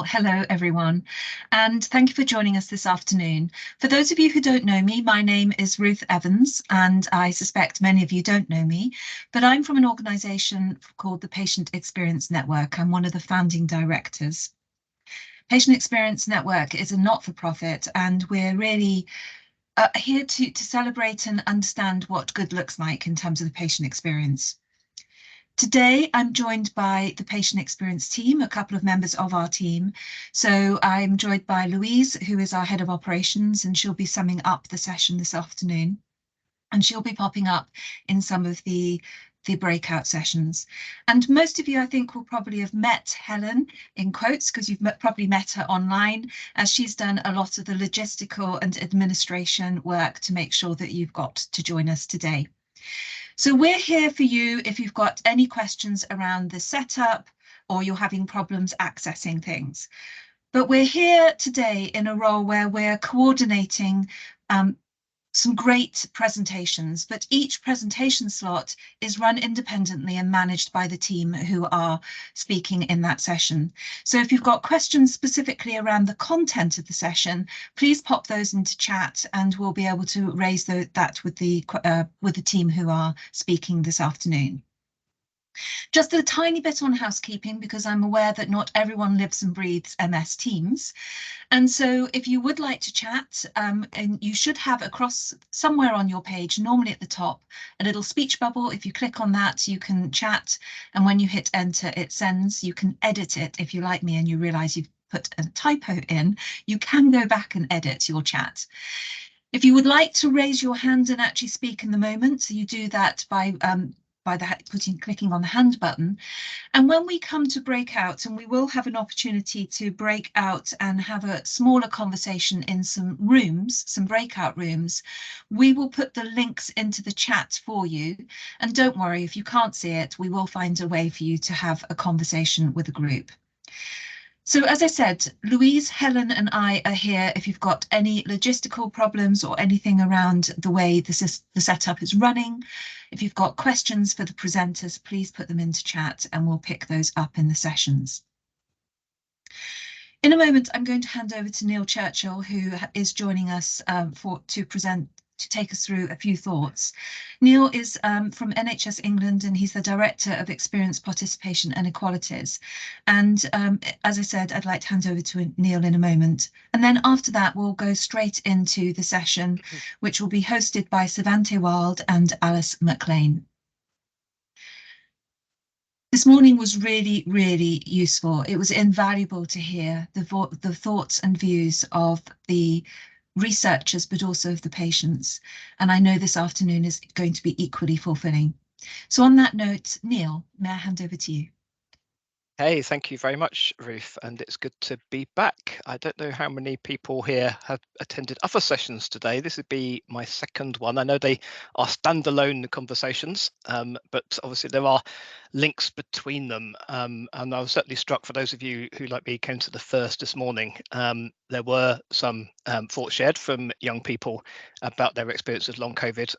hello everyone, and thank you for joining us this afternoon. For those of you who don't know me, my name is Ruth Evans, and I suspect many of you don't know me, but I'm from an organisation called the Patient Experience Network. I'm one of the founding directors. Patient Experience Network is a not-for-profit, and we're really here to celebrate and understand what good looks like in terms of the patient experience. Today, I'm joined by the patient experience team, a couple of members of our team. So I'm joined by Louise, who is our head of operations, and she'll be summing up the session this afternoon. And she'll be popping up in some of the breakout sessions. And most of you, I think, will probably have met Helen, in quotes, because you've probably met her online, as she's done a lot of the logistical and administration work to make sure that you've got to join us today. So we're here for you if you've got any questions around the setup or you're having problems accessing things. But we're here today in a role where we're coordinating some great presentations, but each presentation slot is run independently and managed by the team who are speaking in that session. So if you've got questions specifically around the content of the session, please pop those into chat and we'll be able to raise that with the team who are speaking this afternoon. Just a tiny bit on housekeeping, because I'm aware that not everyone lives and breathes MS Teams. And so if you would like to chat, and you should have across somewhere on your page, normally at the top, a little speech bubble. If you click on that, you can chat. And when you hit enter, it sends. You can edit it if you like me and you realise you've put a typo in. You can go back and edit your chat. If you would like to raise your hand and actually speak in the moment, so you do that by clicking on the hand button. And when we come to breakout, and we will have an opportunity to break out and have a smaller conversation in some rooms, some breakout rooms, we will put the links into the chat for you. And don't worry, if you can't see it, we will find a way for you to have a conversation with a group. So as I said, Louise, Helen and I are here if you've got any logistical problems or anything around the way the setup is running. If you've got questions for the presenters, please put them into chat and we'll pick those up in the sessions. In a moment, I'm going to hand over to Neil Churchill, who is joining us to take us through a few thoughts. Neil is from NHS England, and he's the Director of Experience, Participation and Equalities. And as I said, I'd like to hand over to Neil in a moment. And then after that, we'll go straight into the session, which will be hosted by Cervantée and Alice MacLean. This morning was really, really useful. It was invaluable to hear the thoughts and views of the researchers, but also of the patients. And I know this afternoon is going to be equally fulfilling. So on that note, Neil, may I hand over to you? Hey, thank you very much, Ruth, and it's good to be back. I don't know how many people here have attended other sessions today. This would be my second one. I know they are standalone conversations, but obviously there are links between them. And I was certainly struck, for those of you who, like me, came to the first this morning, there were some thoughts shared from young people about their experience of long COVID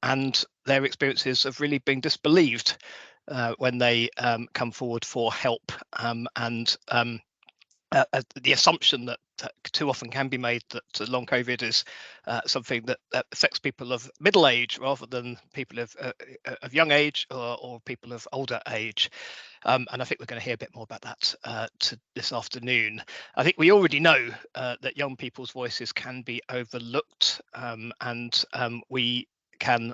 and their experiences of really being disbelieved when they come forward for help, and the assumption that too often can be made that long COVID is something that affects people of middle age rather than people of young age or people of older age. And I think we're going to hear a bit more about that this afternoon. I think we already know that young people's voices can be overlooked, and we can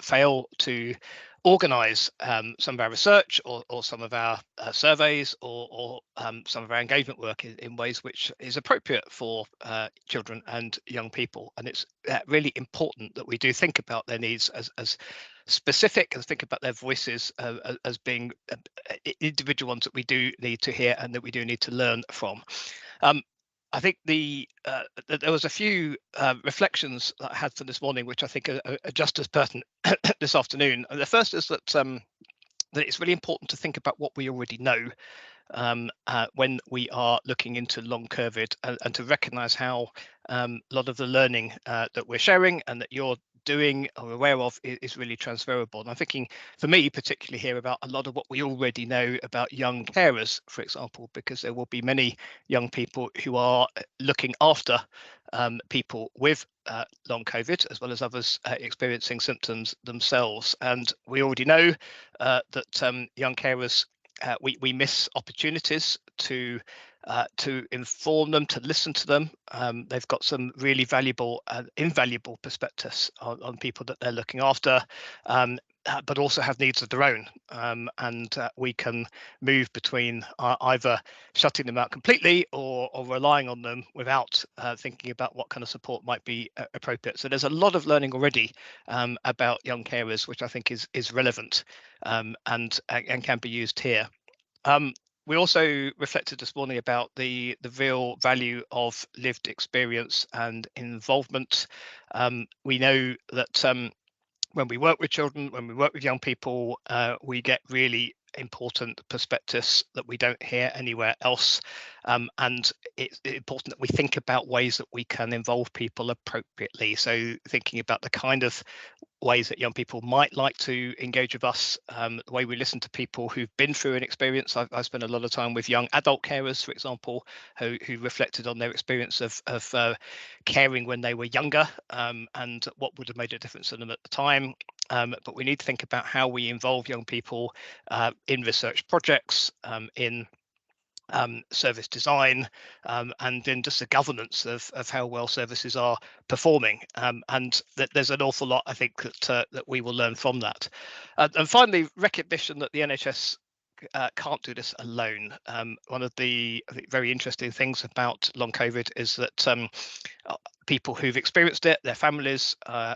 fail to organise some of our research or some of our surveys or some of our engagement work in ways which is appropriate for children and young people. And it's really important that we do think about their needs as specific, and think about their voices as being individual ones that we do need to hear and that we do need to learn from. I think there was a few reflections that I had for this morning, which I think are just as pertinent this afternoon. And the first is that that it's really important to think about what we already know when we are looking into long COVID, and to recognise how a lot of the learning that we're sharing and that you're doing or aware of is really transferable. And I'm thinking, for me particularly here, about a lot of what we already know about young carers, for example, because there will be many young people who are looking after people with long COVID, as well as others experiencing symptoms themselves. And we already know that young carers, we miss opportunities to inform them, to listen to them. They've got some really valuable and invaluable perspectives on people that they're looking after, but also have needs of their own. And we can move between either shutting them out completely or relying on them without thinking about what kind of support might be appropriate. So there's a lot of learning already about young carers, which I think is relevant and can be used here. We also reflected this morning about the real value of lived experience and involvement. We know that when we work with children, when we work with young people, we get really important perspectives that we don't hear anywhere else. And it's important that we think about ways that we can involve people appropriately. So thinking about the kind of ways that young people might like to engage with us, the way we listen to people who've been through an experience. I've spent a lot of time with young adult carers, for example, who reflected on their experience of caring when they were younger and what would have made a difference to them at the time. But we need to think about how we involve young people in research projects, in service design, and then just the governance of how well services are performing. And that there's an awful lot, I think, that we will learn from that. And finally, recognition that the NHS can't do this alone. One of the, I think, very interesting things about long COVID is that people who've experienced it, their families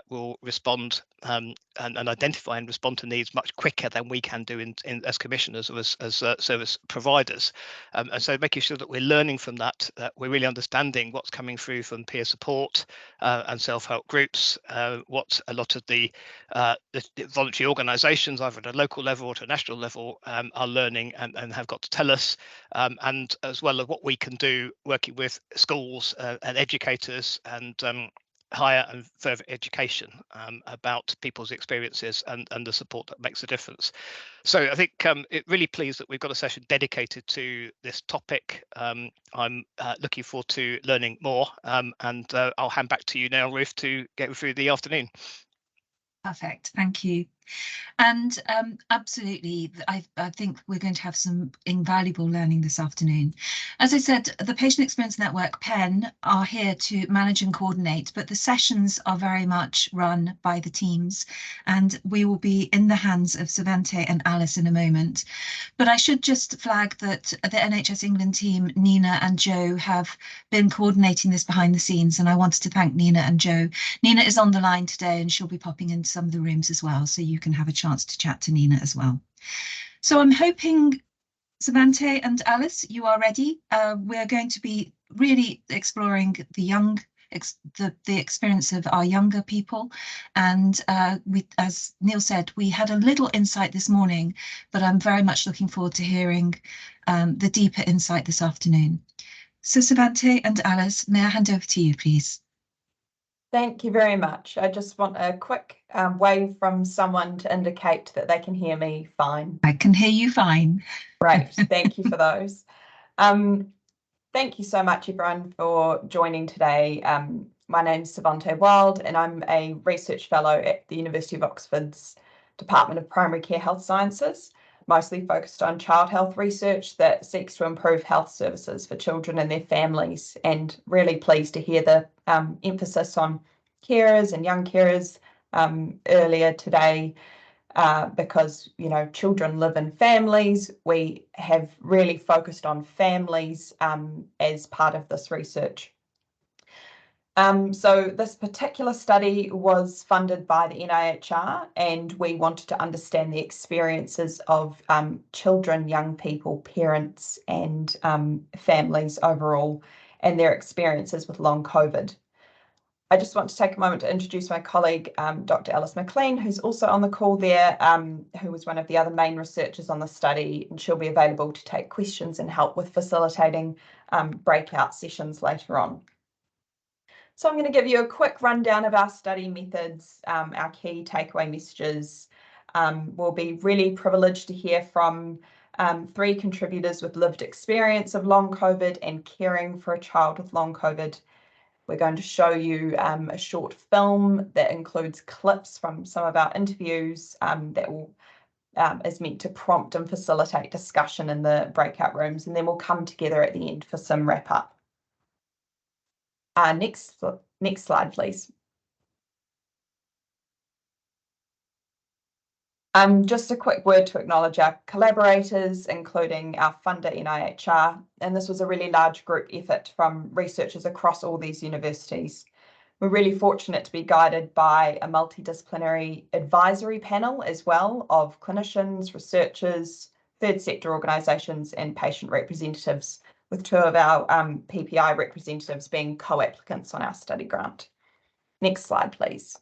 will respond and identify and respond to needs much quicker than we can do in as commissioners or as service providers. And so making sure that we're learning from that, we're really understanding what's coming through from peer support and self-help groups, what a lot of the voluntary organisations, either at a local level or to a national level, are learning and have got to tell us, and as well as what we can do working with schools and educators and higher and further education about people's experiences and the support that makes a difference. So I think it really pleased that we've got a session dedicated to this topic. I'm looking forward to learning more, and I'll hand back to you now, Ruth, to get through the afternoon. Perfect, thank you. And absolutely, I think we're going to have some invaluable learning this afternoon. As I said, the Patient Experience Network, PEN, are here to manage and coordinate, but the sessions are very much run by the teams, and we will be in the hands of Cervantée and Alice in a moment. But I should just flag that the NHS England team, Nina and Joe, have been coordinating this behind the scenes, and I wanted to thank Nina and Joe. Nina is on the line today, and she'll be popping into some of the rooms as well, so you can have a chance to chat to Nina as well. So I'm hoping, Cervantée and Alice, you are ready. We're going to be really exploring the experience of our younger people. And as Neil said, we had a little insight this morning, but I'm very much looking forward to hearing the deeper insight this afternoon. So Cervantée and Alice, may I hand over to you, please? Thank you very much. I just want a quick wave from someone to indicate that they can hear me fine. I can hear you fine. Great, thank you for those. Thank you so much, everyone, for joining today. My name is Cervantée Wild, and I'm a research fellow at the University of Oxford's Department of Primary Care Health Sciences, mostly focused on child health research that seeks to improve health services for children and their families, and really pleased to hear the emphasis on carers and young carers earlier today, because, you know, children live in families. We have really focused on families as part of this research. So this particular study was funded by the NIHR, and we wanted to understand the experiences of children, young people, parents, and families overall, and their experiences with long COVID. I just want to take a moment to introduce my colleague, Dr. Alice MacLean, who's also on the call there, who was one of the other main researchers on the study, and she'll be available to take questions and help with facilitating breakout sessions later on. So I'm going to give you a quick rundown of our study methods, our key takeaway messages. We'll be really privileged to hear from 3 contributors with lived experience of long COVID and caring for a child with long COVID. We're going to show you a short film that includes clips from some of our interviews that will is meant to prompt and facilitate discussion in the breakout rooms, and then we'll come together at the end for some wrap up. Next slide, please. Just a quick word to acknowledge our collaborators, including our funder, NIHR, and this was a really large group effort from researchers across all these universities. We're really fortunate to be guided by a multidisciplinary advisory panel as well of clinicians, researchers, third sector organisations and patient representatives, with 2 of our PPI representatives being co-applicants on our study grant. Next slide, please.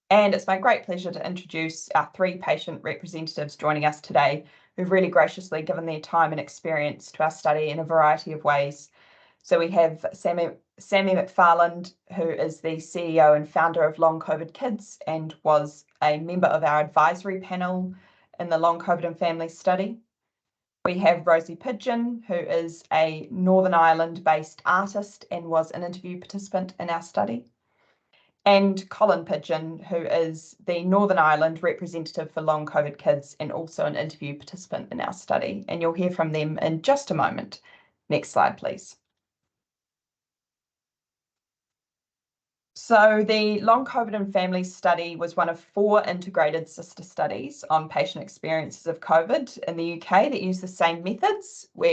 And it's my great pleasure to introduce our 3 patient representatives joining us today, who've really graciously given their time and experience to our study in a variety of ways. So we have Sammy McFarland, who is the CEO and founder of Long COVID Kids and was a member of our advisory panel in the Long COVID and Family study. We have Rosie Pidgeon, who is a Northern Ireland-based artist and was an interview participant in our study. And Colin Pidgeon, who is the Northern Ireland representative for Long COVID Kids and also an interview participant in our study. And you'll hear from them in just a moment. Next slide, please. So the Long COVID and Family study was one of 4 integrated sister studies on patient experiences of COVID in the UK that use the same methods. We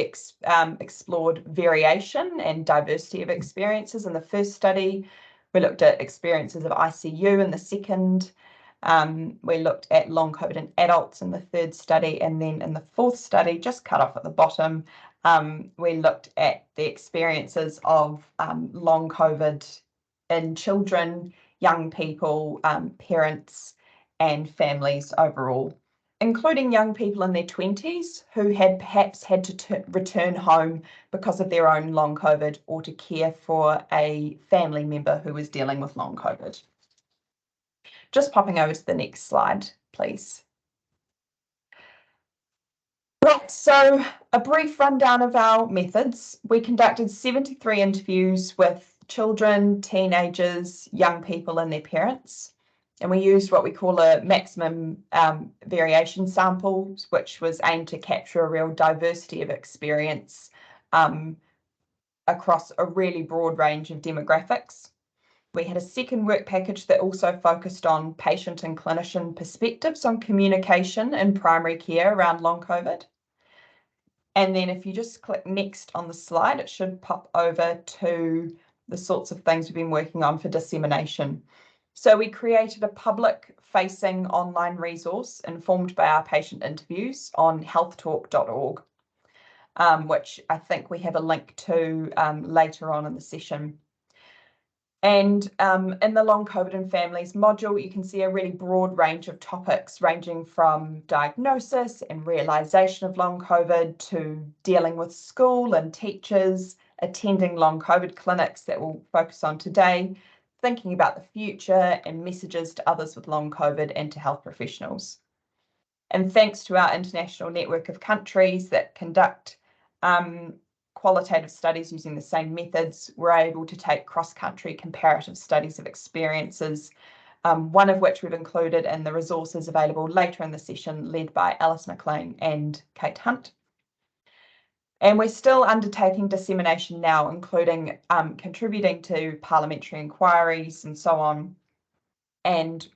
explored variation and diversity of experiences in the first study. We looked at experiences of ICU in the second. We looked at long COVID in adults in the third study, and then in the fourth study, just cut off at the bottom, we looked at the experiences of long COVID in children, young people, parents, and families overall, including young people in their 20s who had perhaps had to return home because of their own long COVID or to care for a family member who was dealing with long COVID. Just popping over to the next slide, please. Right, so a brief rundown of our methods. We conducted 73 interviews with children, teenagers, young people and their parents. And we used what we call a maximum variation sample, which was aimed to capture a real diversity of experience across a really broad range of demographics. We had a second work package that also focused on patient and clinician perspectives on communication in primary care around long COVID. And then if you just click next on the slide, it should pop over to the sorts of things we've been working on for dissemination. So we created a public-facing online resource informed by our patient interviews on healthtalk.org, which I think we have a link to later on in the session. And in the Long COVID and Families module, you can see a really broad range of topics ranging from diagnosis and realisation of long COVID to dealing with school and teachers, attending long COVID clinics that we'll focus on today, thinking about the future and messages to others with long COVID and to health professionals. And thanks to our international network of countries that conduct qualitative studies using the same methods, we're able to take cross-country comparative studies of experiences, one of which we've included in the resources available later in the session, led by Alice MacLean and Kate Hunt. And we're still undertaking dissemination now, including contributing to parliamentary inquiries and so on, and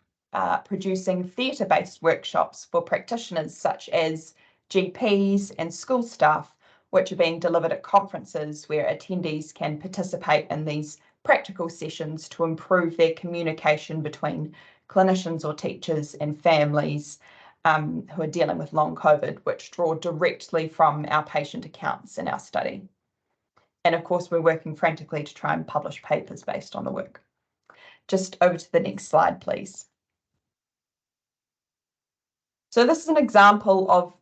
producing theatre-based workshops for practitioners such as GPs and school staff, which are being delivered at conferences where attendees can participate in these practical sessions to improve their communication between clinicians or teachers and families who are dealing with long COVID, which draw directly from our patient accounts in our study. And of course, we're working frantically to try and publish papers based on the work. Just over to the next slide, please. So this is an example of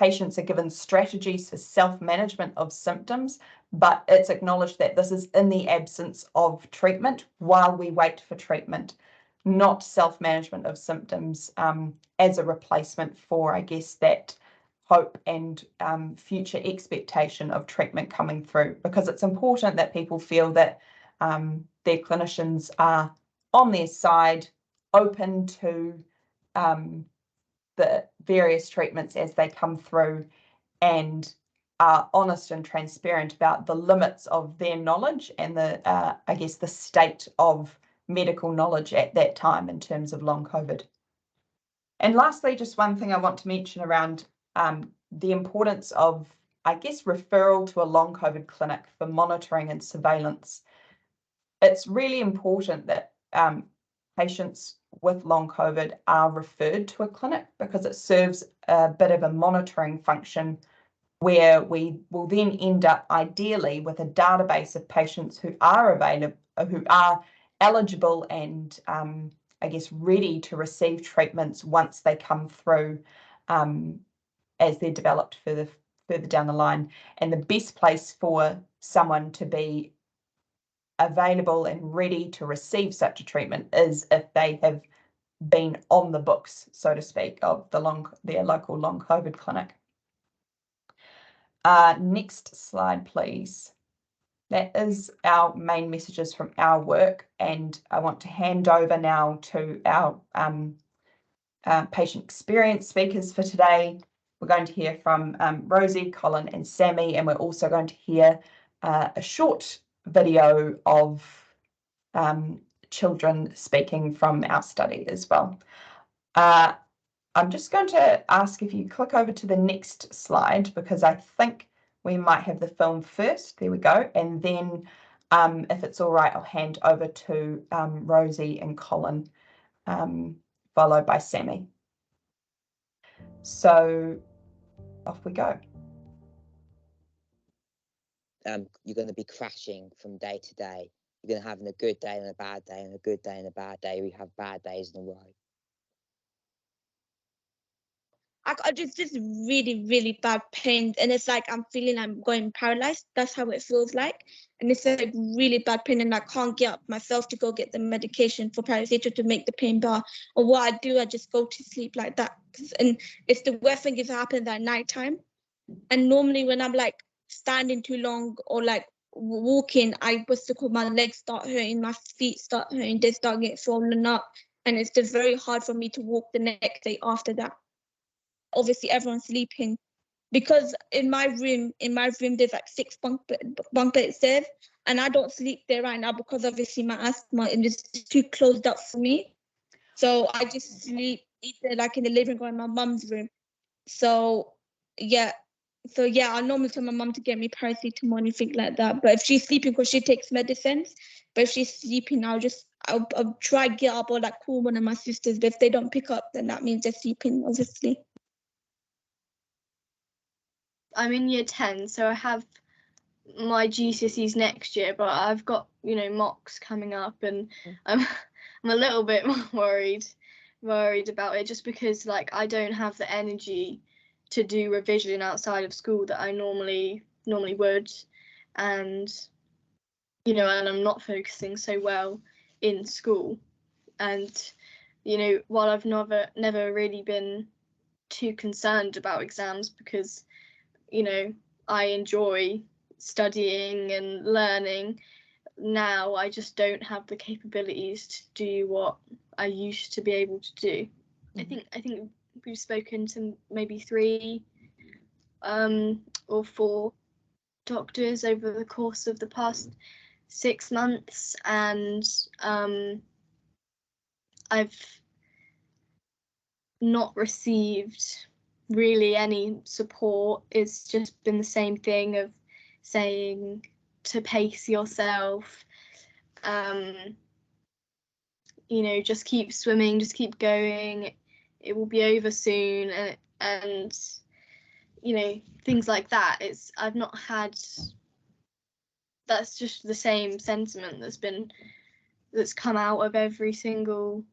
patients are given strategies for self-management of symptoms, but it's acknowledged that this is in the absence of treatment while we wait for treatment, not self-management of symptoms as a replacement for, I guess, that hope and future expectation of treatment coming through, because it's important that people feel that their clinicians are on their side, open to the various treatments as they come through, and are honest and transparent about the limits of their knowledge and the, I guess, the state of medical knowledge at that time in terms of long COVID. And lastly, just one thing I want to mention around the importance of, I guess, referral to a long COVID clinic for monitoring and surveillance. It's really important that patients with long COVID are referred to a clinic, because it serves a bit of a monitoring function where we will then end up ideally with a database of patients who are available, who are eligible and I guess ready to receive treatments once they come through as they're developed further down the line. And the best place for someone to be available and ready to receive such a treatment is if they have been on the books, so to speak, of their local long COVID clinic. Next slide, please. That is our main messages from our work, and I want to hand over now to our patient experience speakers for today. We're going to hear from Rosie, Colin and Sammy, and we're also going to hear a short video of children speaking from our study as well. I'm just going to ask if you click over to the next slide, because I think we might have the film first. There we go. And then if it's all right, I'll hand over to Rosie and Colin, followed by Sammy. So off we go. You're going to be crashing from day to day. You're going to have a good day and a bad day and a good day and a bad day. We have bad days in a row. I just really, really bad pain, and it's like I'm feeling I'm going paralyzed. That's how it feels like, and it's like really bad pain, and I can't get up myself to go get the medication for paracetamol to make the pain better. Or what I do, I just go to sleep like that. And it's the worst thing is happening at night time. And normally when I'm like standing too long or like walking, my legs start hurting, my feet start hurting, they start getting swollen up, and it's just very hard for me to walk the next day after that. Obviously everyone's sleeping, because in my room there's like 6 bunk beds there, and I don't sleep there right now because obviously my asthma, and it's too closed up for me. So I just sleep either like in the living room or in my mum's room. So yeah, I normally tell my mum to get me paracetamol or anything like that. But if she's sleeping, because she takes medicines, but if she's sleeping, I'll try to get up or like call one of my sisters. But if they don't pick up, then that means they're sleeping, obviously. I'm in year 10, so I have my GCSEs next year, but I've got, mocks coming up, and I'm a little bit worried about it, just because like I don't have the energy to do revision outside of school that I normally would, and and I'm not focusing so well in school, and while I've never really been too concerned about exams, because I enjoy studying and learning, now I just don't have the capabilities to do what I used to be able to do. Mm-hmm. I think we've spoken to maybe 3 or 4 doctors over the course of the past 6 months, and I've not received really any support. It's just been the same thing of saying to pace yourself, just keep swimming, just keep going, it will be over soon, and things like that. I've not had, that's just the same sentiment that's come out of every single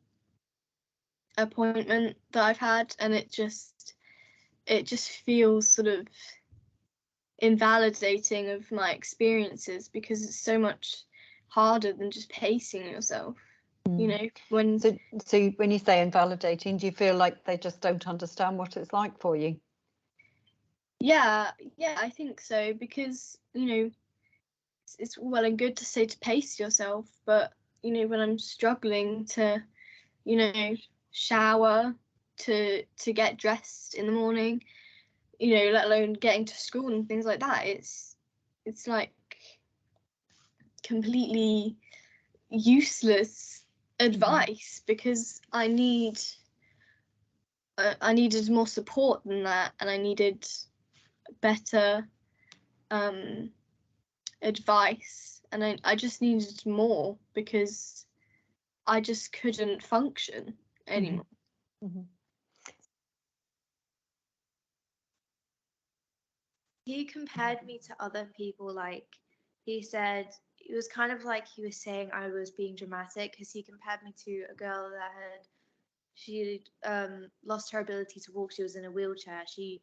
appointment that I've had, and it just it just feels sort of invalidating of my experiences, because it's so much harder than just pacing yourself. You know, when so when you say invalidating, do you feel like they just don't understand what it's like for you? yeah, I think so, because, you know, it's well and good to say to pace yourself, but, you know, when I'm struggling to, you know, shower, to get dressed in the morning, you know, let alone getting to school and things like that, it's like completely useless advice, because I needed more support than that, and I needed better advice, and I just needed more, because I just couldn't function anymore. He compared me to other people. Like, he said, it was kind of like he was saying I was being dramatic, because he compared me to a girl that she lost her ability to walk. She was in a wheelchair. She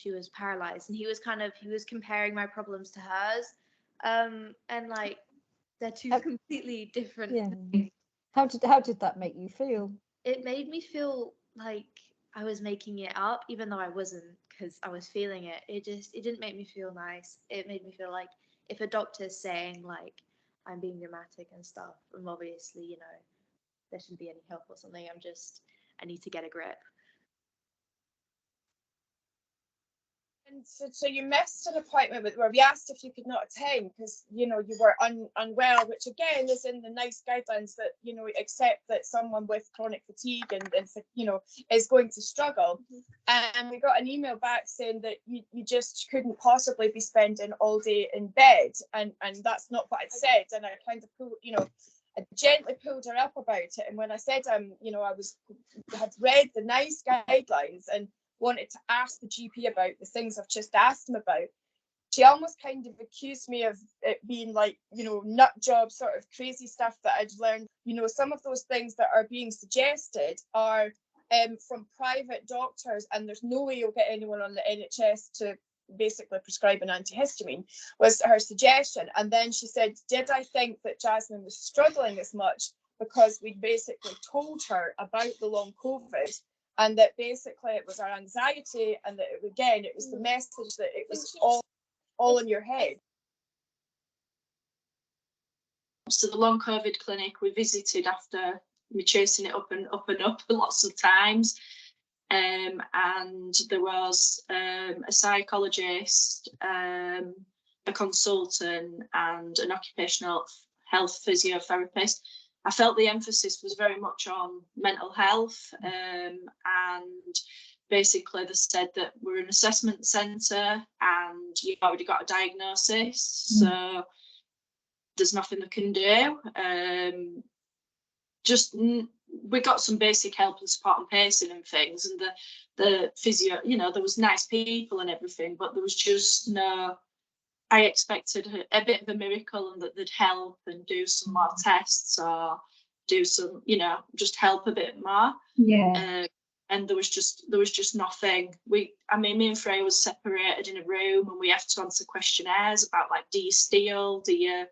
was paralyzed, and he was comparing my problems to hers, and like, they're two completely different things. How did that make you feel? It made me feel like I was making it up, even though I wasn't, because I was feeling it. It didn't make me feel nice. It made me feel like, if a doctor's saying like I'm being dramatic and stuff, and obviously, you know, there shouldn't be any help or something, I need to get a grip. And so you missed an appointment where we asked if you could not attend because, you know, you were unwell, which again is in the NICE guidelines that, you know, accept that someone with chronic fatigue and you know, is going to struggle. And we got an email back saying that you just couldn't possibly be spending all day in bed, and that's not what I said. And I kind of I gently pulled her up about it. And when I said you know, I had read the NICE guidelines and wanted to ask the GP about the things I've just asked him about, she almost kind of accused me of it being like, you know, nut job sort of crazy stuff that I'd learned. You know, some of those things that are being suggested are from private doctors, and there's no way you'll get anyone on the NHS to basically prescribe an antihistamine, was her suggestion. And then she said, did I think that Jasmine was struggling as much because we basically told her about the long COVID, and that basically it was our anxiety, and that it was the message that it was all in your head. So the long COVID clinic we visited after me chasing it up and up lots of times, and there was a psychologist, a consultant, and an occupational health physiotherapist. I felt the emphasis was very much on mental health, and basically they said that we're an assessment centre and you've already got a diagnosis, so there's nothing they can do. We got some basic help and support and pacing and things, and the physio, you know, there was nice people and everything, but there was just no. I expected a bit of a miracle, and that they'd help and do some more tests or do some, you know, just help a bit more. Yeah. And there was just nothing. Me and Freya was separated in a room, and we have to answer questionnaires about, like, do you steal? Do you?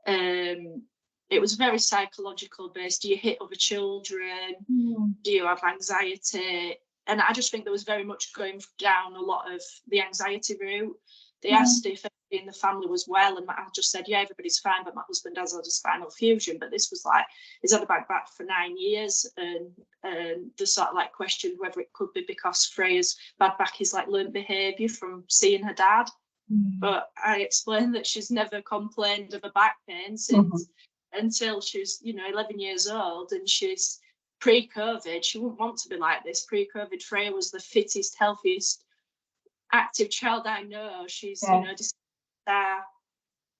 It was very psychological based. Do you hit other children? Do you have anxiety? And I just think there was very much going down a lot of the anxiety route. They asked if everybody in the family was well, and I just said, yeah, everybody's fine, but my husband has had a spinal fusion. But this was like, he's had a bad back for 9 years, and they sort of like questioned whether it could be because Freya's bad back is like learned behaviour from seeing her dad. But I explained that she's never complained of a back pain since until she's, you know, 11 years old, and she's pre-COVID. She wouldn't want to be like this. Pre-COVID, Freya was the fittest, healthiest, active child I know. She's, you know,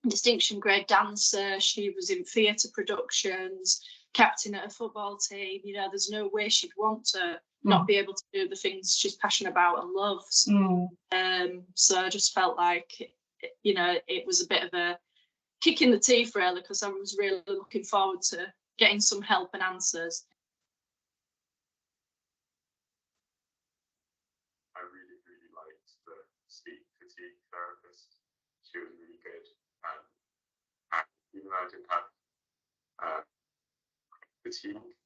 distinction grade dancer. She was in theatre productions, captain at a football team. You know, there's no way she'd want to not be able to do the things she's passionate about and loves. So I just felt like, you know, it was a bit of a kick in the teeth, really, because I was really looking forward to getting some help and answers. fatigue.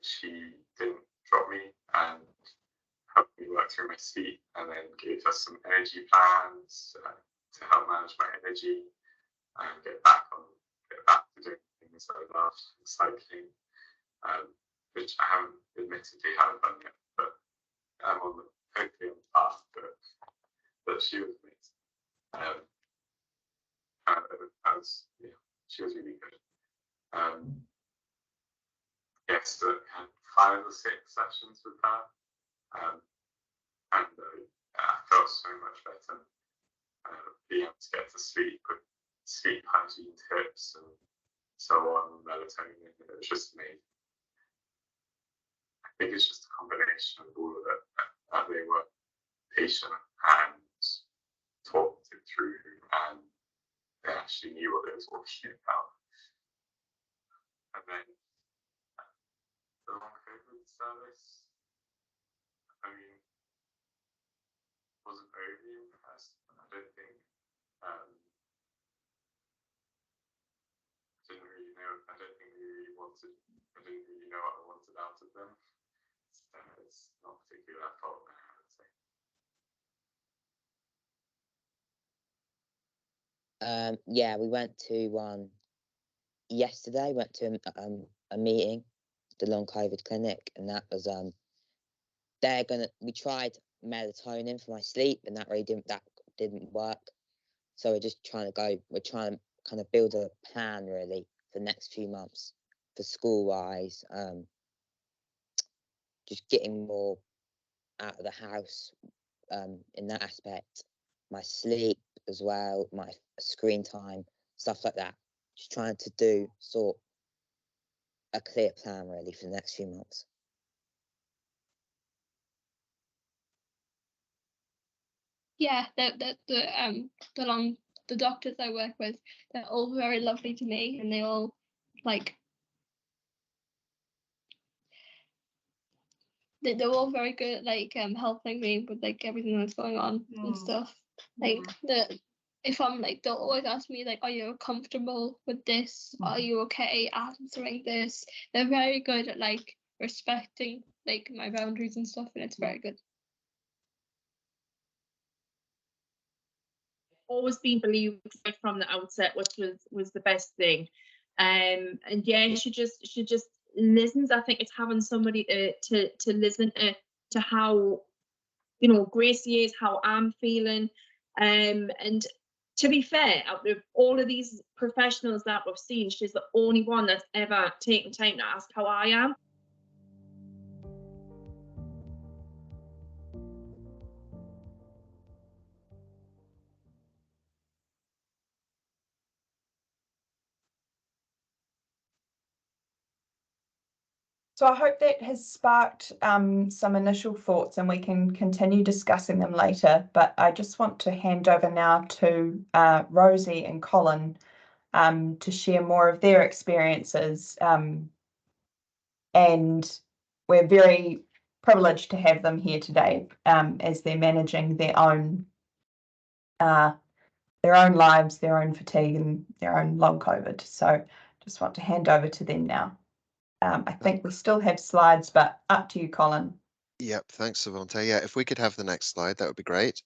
She didn't drop me and helped me work through my sleep, and then gave us some energy plans to help manage my energy and get back to doing things I love, cycling, which I admittedly haven't done yet, but I'm hopefully on the path. But she was amazing. She was really good. Yes, so I had 5 or 6 sessions with her, and I felt so much better. Being able to get to sleep with sleep hygiene tips and so on, melatonin, it was just amazing. I think it's just a combination of all of it, that they were patient and talked it through, and they actually knew what they were talking about. And then the long COVID service, I mean, wasn't overly impressed. I don't think, I didn't really know, I don't think we really wanted, I didn't really know what I wanted out of them. So it's not particularly their fault, I would say. Yeah, we went to yesterday. Went to a meeting, the long COVID clinic, and that was we tried melatonin for my sleep, and that didn't work. So we're trying to kind of build a plan really for the next few months for school wise, just getting more out of the house in that aspect, my sleep as well, my screen time, stuff like that. Just trying to do sort a clear plan really for the next few months. Yeah, the doctors I work with, they're all very lovely to me, and they all they're all very good at helping me with everything that's going on and stuff. If I'm they'll always ask me are you comfortable with this? Are you okay answering this? They're very good at respecting my boundaries and stuff, and it's very good. Always been believed right from the outset, which was the best thing. And yeah, she just listens. I think it's having somebody to listen to how Gracie is, how I'm feeling, and to be fair, out of all of these professionals that we've seen, she's the only one that's ever taken time to ask how I am. So I hope that has sparked some initial thoughts, and we can continue discussing them later. But I just want to hand over now to Rosie and Colin to share more of their experiences. And we're very privileged to have them here today as they're managing their own lives, their own fatigue, and their own long COVID. So just want to hand over to them now. I think we still have slides, but up to you, Colin. Yep, thanks, Cervantée. Yeah, if we could have the next slide, that would be great.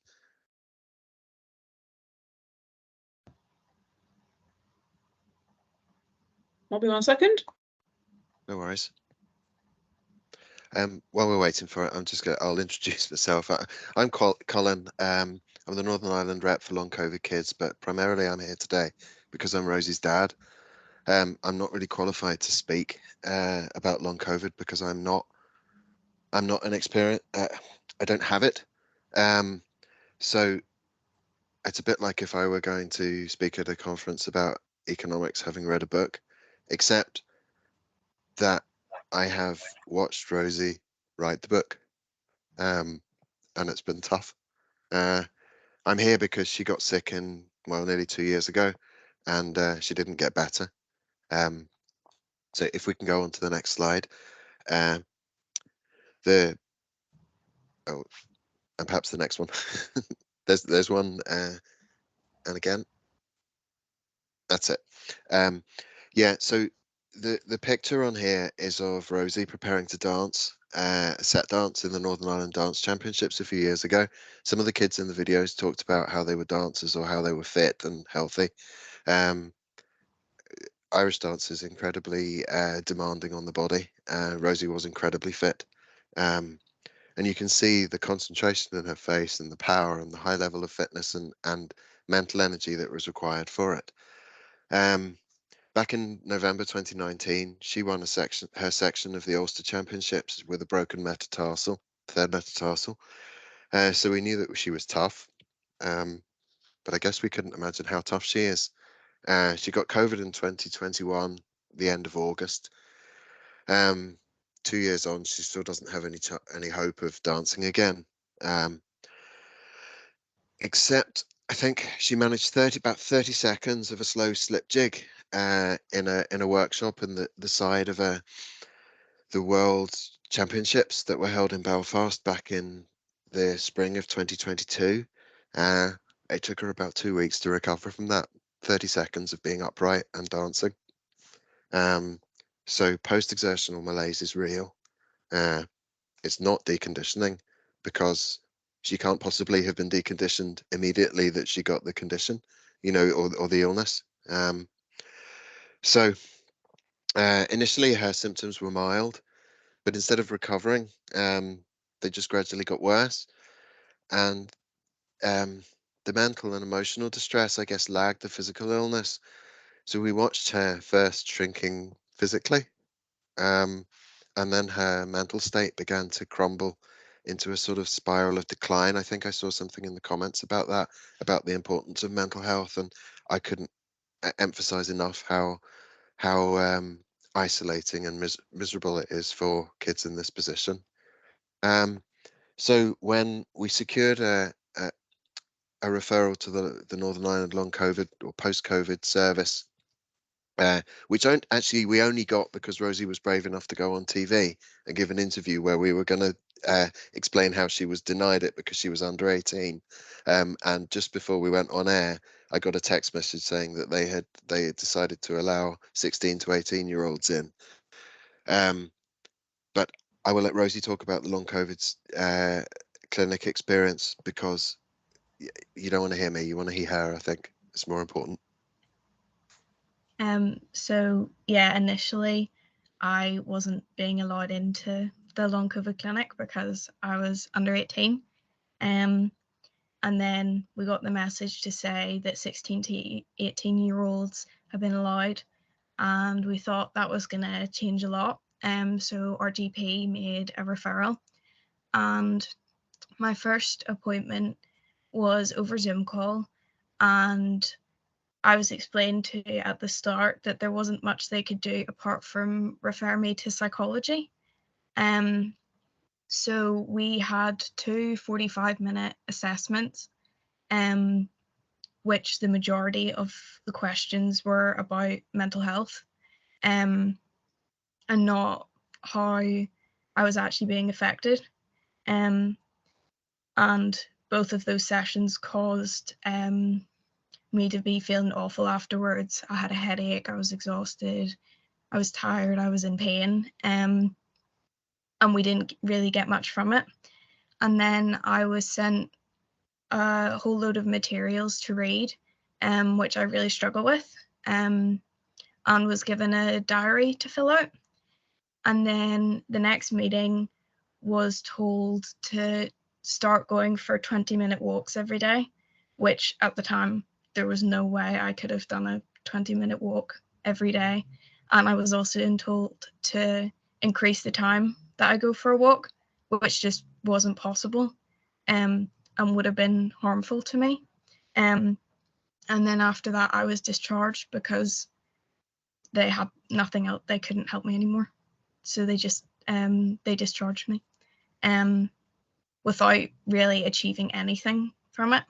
Maybe 1 second. No worries. While we're waiting for it, I'll introduce myself. I'm Colin. I'm the Northern Ireland rep for Long COVID Kids, but primarily I'm here today because I'm Rosie's dad. I'm not really qualified to speak about long COVID because I'm not an expert. I don't have it. So it's a bit like if I were going to speak at a conference about economics, having read a book, except that I have watched Rosie write the book, and it's been tough. I'm here because she got sick nearly 2 years ago, and she didn't get better. So if we can go on to the next slide, and perhaps the next one. there's one, and again, that's it. Yeah, so the picture on here is of Rosie preparing to dance a set dance in the Northern Ireland Dance Championships a few years ago. Some of the kids in the videos talked about how they were dancers or how they were fit and healthy. Irish dance is incredibly demanding on the body. Rosie was incredibly fit. And you can see the concentration in her face and the power and the high level of fitness and mental energy that was required for it. Back in November 2019, she won her section of the Ulster Championships with a broken metatarsal, third metatarsal. So we knew that she was tough, but I guess we couldn't imagine how tough she is. She got COVID in 2021, the end of August. 2 years on, she still doesn't have any hope of dancing again. Except I think she managed about 30 seconds of a slow slip jig in a workshop in the side of the World Championships that were held in Belfast back in the spring of 2022. It took her about 2 weeks to recover from that. 30 seconds of being upright and dancing. So post-exertional malaise is real. It's not deconditioning, because she can't possibly have been deconditioned immediately that she got the condition, or the illness. So initially her symptoms were mild, but instead of recovering, they just gradually got worse. And the mental and emotional distress, I guess, lagged the physical illness. So we watched her first shrinking physically, and then her mental state began to crumble into a sort of spiral of decline. I think I saw something in the comments about that, about the importance of mental health, and I couldn't emphasize enough how isolating and miserable it is for kids in this position. So when we secured a referral to the Northern Ireland long COVID or post-COVID service, which we only got because Rosie was brave enough to go on TV and give an interview where we were going to explain how she was denied it because she was under 18. And just before we went on air, I got a text message saying that they had decided to allow 16 to 18-year-olds in. But I will let Rosie talk about the long COVID clinic experience, because you don't want to hear me, you want to hear her. I think it's more important. So yeah, initially I wasn't being allowed into the long COVID clinic because I was under 18. And then we got the message to say that 16 to 18-year-olds have been allowed, and we thought that was going to change a lot. So our GP made a referral, and my first appointment was over Zoom call, and I was explained to at the start that there wasn't much they could do apart from refer me to psychology. So we had two 45-minute assessments, which the majority of the questions were about mental health, and not how I was actually being affected. And both of those sessions caused me to be feeling awful afterwards. I had a headache, I was exhausted, I was tired, I was in pain, and we didn't really get much from it. And then I was sent a whole load of materials to read, which I really struggle with, and was given a diary to fill out. And then the next meeting was told to start going for 20-minute walks every day, which at the time there was no way I could have done a 20-minute walk every day. And I was also told to increase the time that I go for a walk, which just wasn't possible, and would have been harmful to me. And then after that, I was discharged because they had nothing else. They couldn't help me anymore. So they just they discharged me without really achieving anything from it,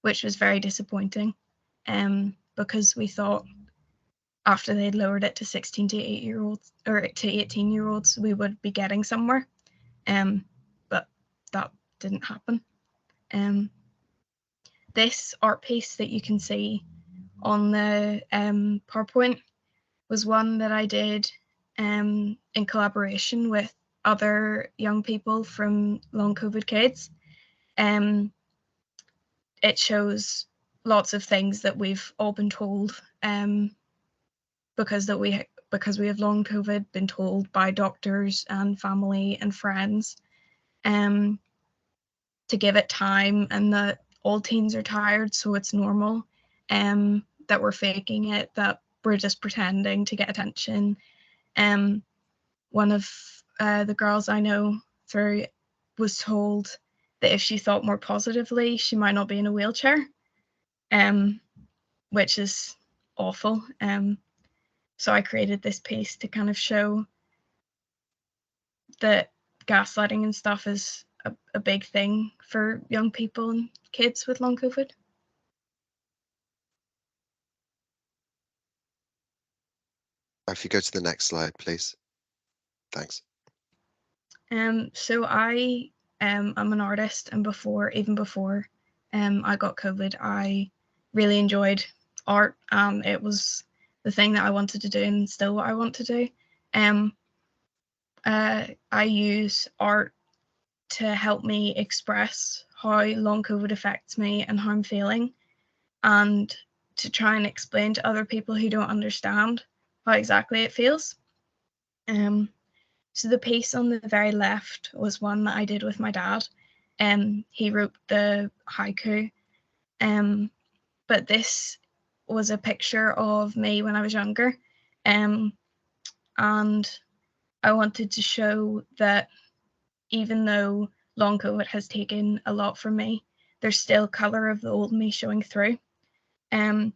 which was very disappointing, because we thought after they'd lowered it to 16 to 8-year-olds or to 18-year-olds, we would be getting somewhere, but that didn't happen. This art piece that you can see on the PowerPoint was one that I did in collaboration with other young people from Long COVID Kids. It shows lots of things that we've all been told because we have long COVID, been told by doctors and family and friends to give it time, and that all teens are tired, so it's normal, that we're faking it, that we're just pretending to get attention. One of the girls I know through was told that if she thought more positively, she might not be in a wheelchair, which is awful. So I created this piece to kind of show that gaslighting and stuff is a big thing for young people and kids with long COVID. If you go to the next slide, please. Thanks. So I am an artist, and even before I got COVID, I really enjoyed art. It was the thing that I wanted to do, and still what I want to do. I use art to help me express how long COVID affects me and how I'm feeling, and to try and explain to other people who don't understand how exactly it feels. So the piece on the very left was one that I did with my dad. He wrote the haiku, but this was a picture of me when I was younger, and I wanted to show that even though long COVID has taken a lot from me, there's still colour of the old me showing through. And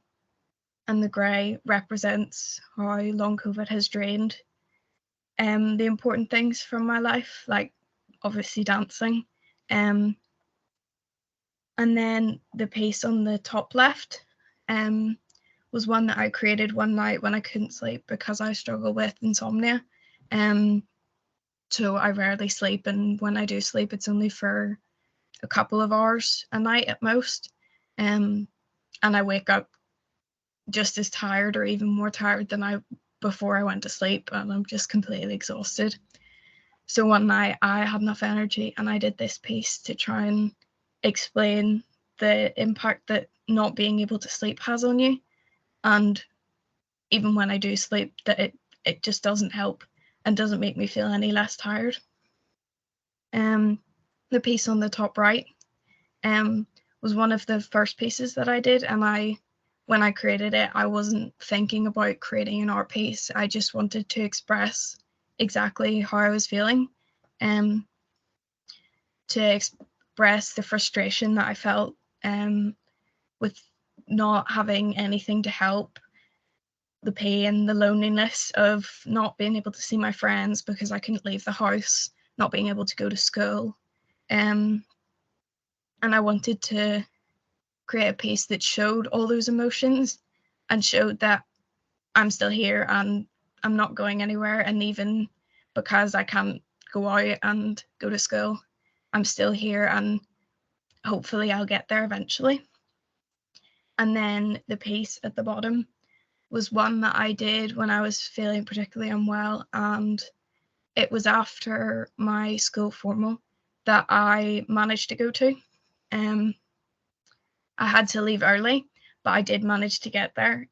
the grey represents how long COVID has drained the important things from my life, like obviously dancing. And then the piece on the top left was one that I created one night when I couldn't sleep because I struggle with insomnia. So I rarely sleep, and when I do sleep, it's only for a couple of hours a night at most. And I wake up just as tired or even more tired than before I went to sleep, and I'm just completely exhausted. So one night I had enough energy and I did this piece to try and explain the impact that not being able to sleep has on you. And even when I do sleep, that it just doesn't help and doesn't make me feel any less tired. The piece on the top right was one of the first pieces that I did, and when I created it, I wasn't thinking about creating an art piece. I just wanted to express exactly how I was feeling, to express the frustration that I felt with not having anything to help, the pain, the loneliness of not being able to see my friends because I couldn't leave the house, not being able to go to school. And I wanted to create a piece that showed all those emotions and showed that I'm still here and I'm not going anywhere. And even because I can't go out and go to school, I'm still here, and hopefully I'll get there eventually. And then the piece at the bottom was one that I did when I was feeling particularly unwell, and it was after my school formal that I managed to go to. I had to leave early, but I did manage to get there.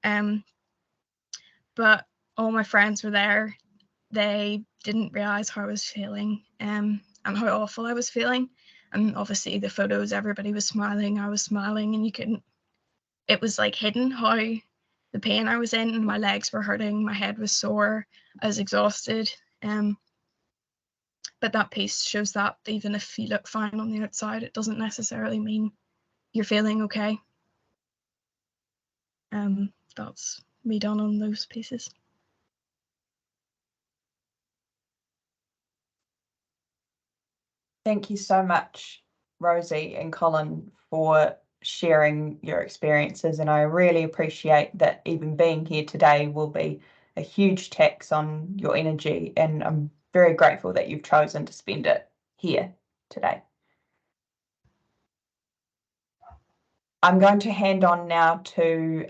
But all my friends were there. They didn't realise how I was feeling and how awful I was feeling. And obviously the photos, everybody was smiling, I was smiling, and it was like hidden how the pain I was in, and my legs were hurting, my head was sore, I was exhausted. But that piece shows that even if you look fine on the outside, it doesn't necessarily mean you're feeling okay. That's me done on those pieces. Thank you so much, Rosie and Colin, for sharing your experiences, and I really appreciate that even being here today will be a huge tax on your energy, and I'm very grateful that you've chosen to spend it here today. I'm going to hand on now to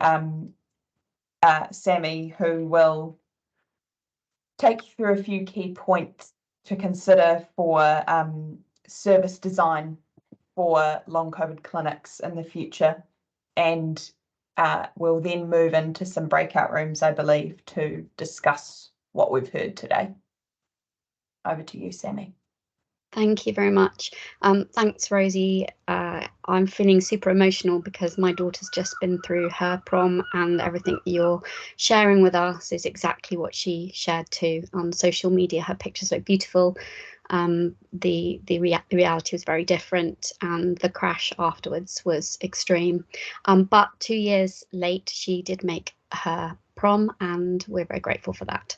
Sammy, who will take you through a few key points to consider for service design for long COVID clinics in the future, and we'll then move into some breakout rooms, I believe, to discuss what we've heard today. Over to you, Sammy. Thank you very much. Thanks, Rosie. I'm feeling super emotional because my daughter's just been through her prom, and everything you're sharing with us is exactly what she shared too on social media. Her pictures look beautiful. The reality was very different, and the crash afterwards was extreme. But 2 years late, she did make her prom, and we're very grateful for that.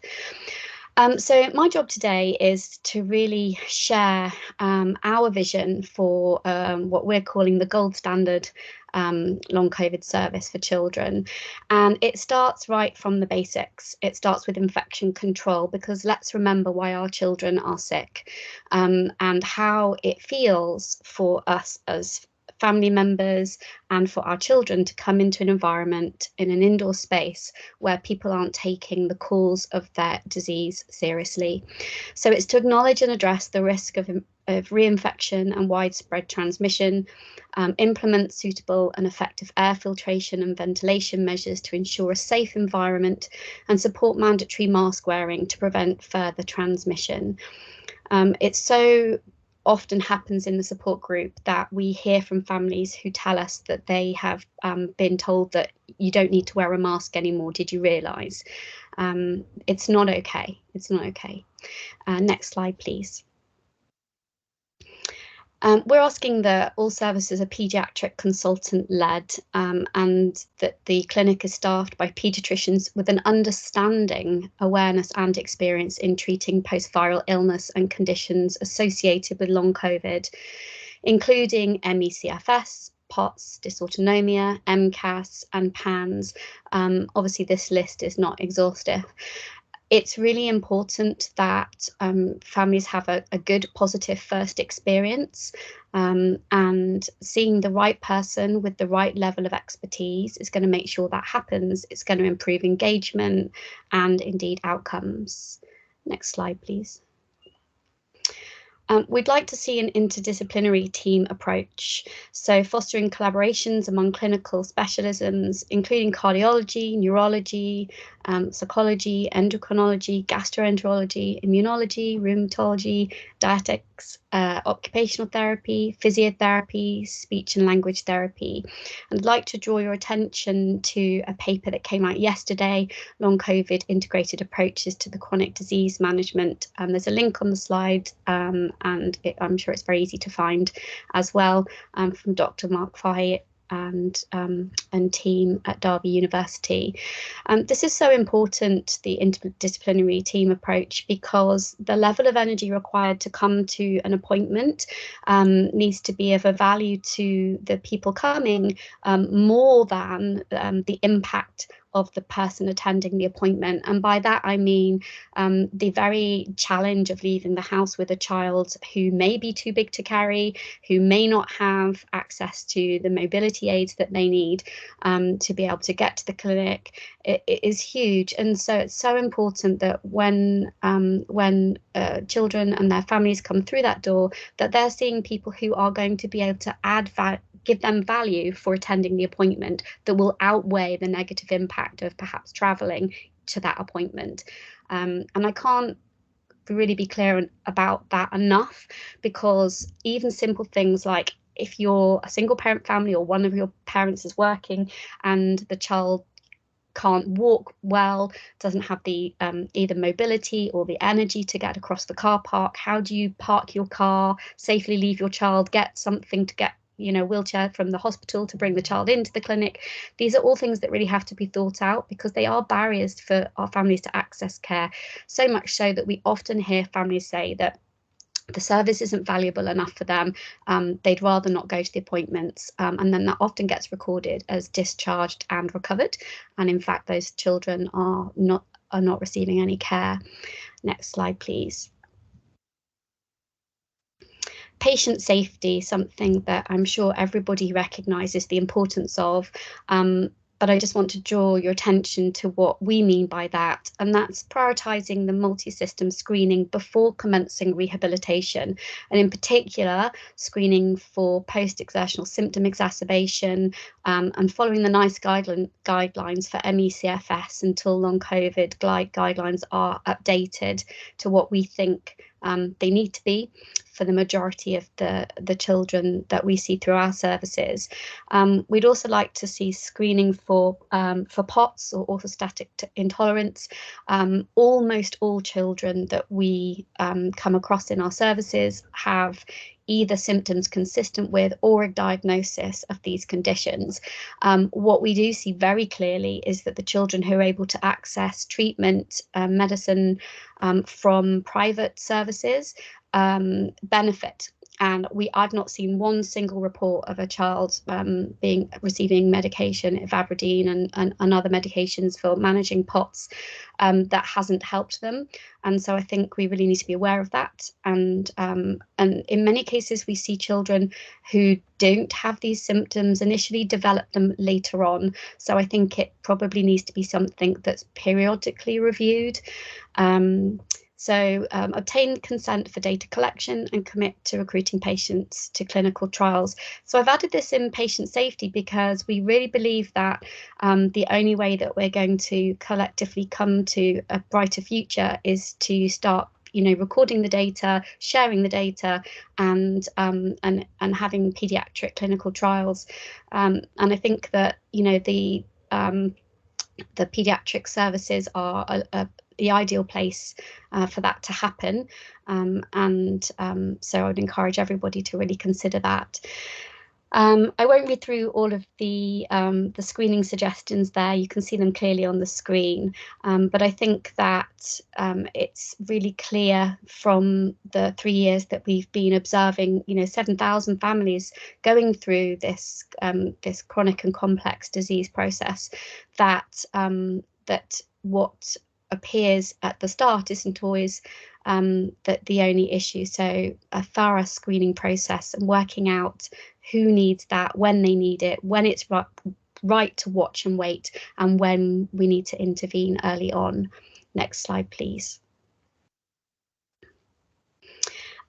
So my job today is to really share our vision for what we're calling the gold standard long COVID service for children. And it starts right from the basics. It starts with infection control, because let's remember why our children are sick, and how it feels for us as family members and for our children to come into an environment in an indoor space where people aren't taking the cause of their disease seriously. So it's to acknowledge and address the risk of reinfection and widespread transmission, implement suitable and effective air filtration and ventilation measures to ensure a safe environment, and support mandatory mask wearing to prevent further transmission. It's so often happens in the support group that we hear from families who tell us that they have been told that you don't need to wear a mask anymore. Did you realise? It's not okay. It's not okay. Next slide, please. We're asking that all services are paediatric consultant led, and that the clinic is staffed by paediatricians with an understanding, awareness and experience in treating post-viral illness and conditions associated with long COVID, including MECFS, POTS, dysautonomia, MCAS and PANS. Obviously this list is not exhaustive. It's really important that families have a good, positive first experience, and seeing the right person with the right level of expertise is going to make sure that happens. It's going to improve engagement and indeed outcomes. Next slide, please. We'd like to see an interdisciplinary team approach, so fostering collaborations among clinical specialisms, including cardiology, neurology, psychology, endocrinology, gastroenterology, immunology, rheumatology, dietetics, occupational therapy, physiotherapy, speech and language therapy. And I'd like to draw your attention to a paper that came out yesterday, Long COVID Integrated Approaches to the Chronic Disease Management. There's a link on the slide, and I'm sure it's very easy to find as well, from Dr. Mark Fahey and team at Derby University. This is so important, the interdisciplinary team approach, because the level of energy required to come to an appointment needs to be of a value to the people coming, more than the impact of the person attending the appointment. And by that I mean the very challenge of leaving the house with a child who may be too big to carry, who may not have access to the mobility aids that they need to be able to get to the clinic. It is huge, and so it's so important that when children and their families come through that door, that they're seeing people who are going to be able to give them value for attending the appointment that will outweigh the negative impact of perhaps travelling to that appointment. And I can't really be clear about that enough, because even simple things like if you're a single parent family or one of your parents is working and the child can't walk well, doesn't have the either mobility or the energy to get across the car park, how do you park your car, safely leave your child, get something to get wheelchair from the hospital to bring the child into the clinic? These are all things that really have to be thought out, because they are barriers for our families to access care. So much so that we often hear families say that the service isn't valuable enough for them. They'd rather not go to the appointments, and then that often gets recorded as discharged and recovered, and in fact those children are not receiving any care. Next slide, please. Patient safety, something that I'm sure everybody recognises the importance of. but I just want to draw your attention to what we mean by that, and that's prioritising the multi-system screening before commencing rehabilitation, and in particular screening for post-exertional symptom exacerbation, and following the NICE guidelines for MECFS until long COVID guidelines are updated to what we think they need to be for the majority of the children that we see through our services. We'd also like to see screening for POTS or orthostatic intolerance. Almost all children that we come across in our services have either symptoms consistent with or a diagnosis of these conditions. What we do see very clearly is that the children who are able to access treatment, medicine from private services benefit. And I've not seen one single report of a child receiving medication, Ivabradine and other medications for managing POTS that hasn't helped them. And so I think we really need to be aware of that. And in many cases, we see children who don't have these symptoms initially develop them later on. So I think it probably needs to be something that's periodically reviewed. So obtain consent for data collection and commit to recruiting patients to clinical trials. So I've added this in patient safety because we really believe that the only way that we're going to collectively come to a brighter future is to start recording the data, sharing the data, and having paediatric clinical trials. And I think that the paediatric services are the ideal place for that to happen, so I would encourage everybody to really consider that. I won't read through all of the screening suggestions there. You can see them clearly on the screen, but I think that it's really clear from the 3 years that we've been observing 7,000 families going through this chronic and complex disease process, that what appears at the start isn't always the only issue. So a thorough screening process and working out who needs that, when they need it, when it's right to watch and wait, and when we need to intervene early on. Next slide, please.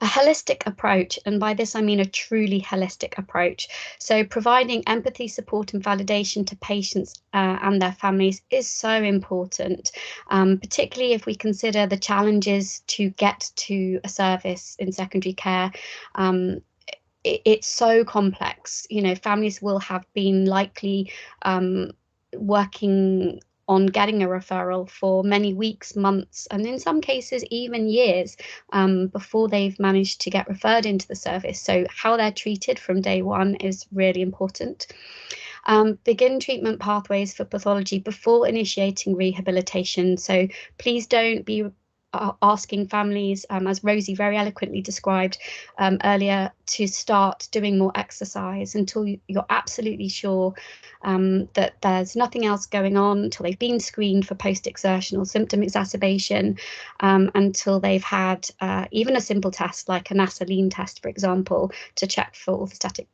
A holistic approach, and by this I mean a truly holistic approach. So providing empathy, support and validation to patients and their families is so important, particularly if we consider the challenges to get to a service in secondary care. It's so complex. Families will have been likely working on getting a referral for many weeks, months, and in some cases even years before they've managed to get referred into the service. So how they're treated from day one is really important. Begin treatment pathways for pathology before initiating rehabilitation. So please don't be asking families, as Rosie very eloquently described earlier, to start doing more exercise until you're absolutely sure that there's nothing else going on, until they've been screened for post-exertional symptom exacerbation, until they've had even a simple test like a MacLean test, for example, to check for orthostatic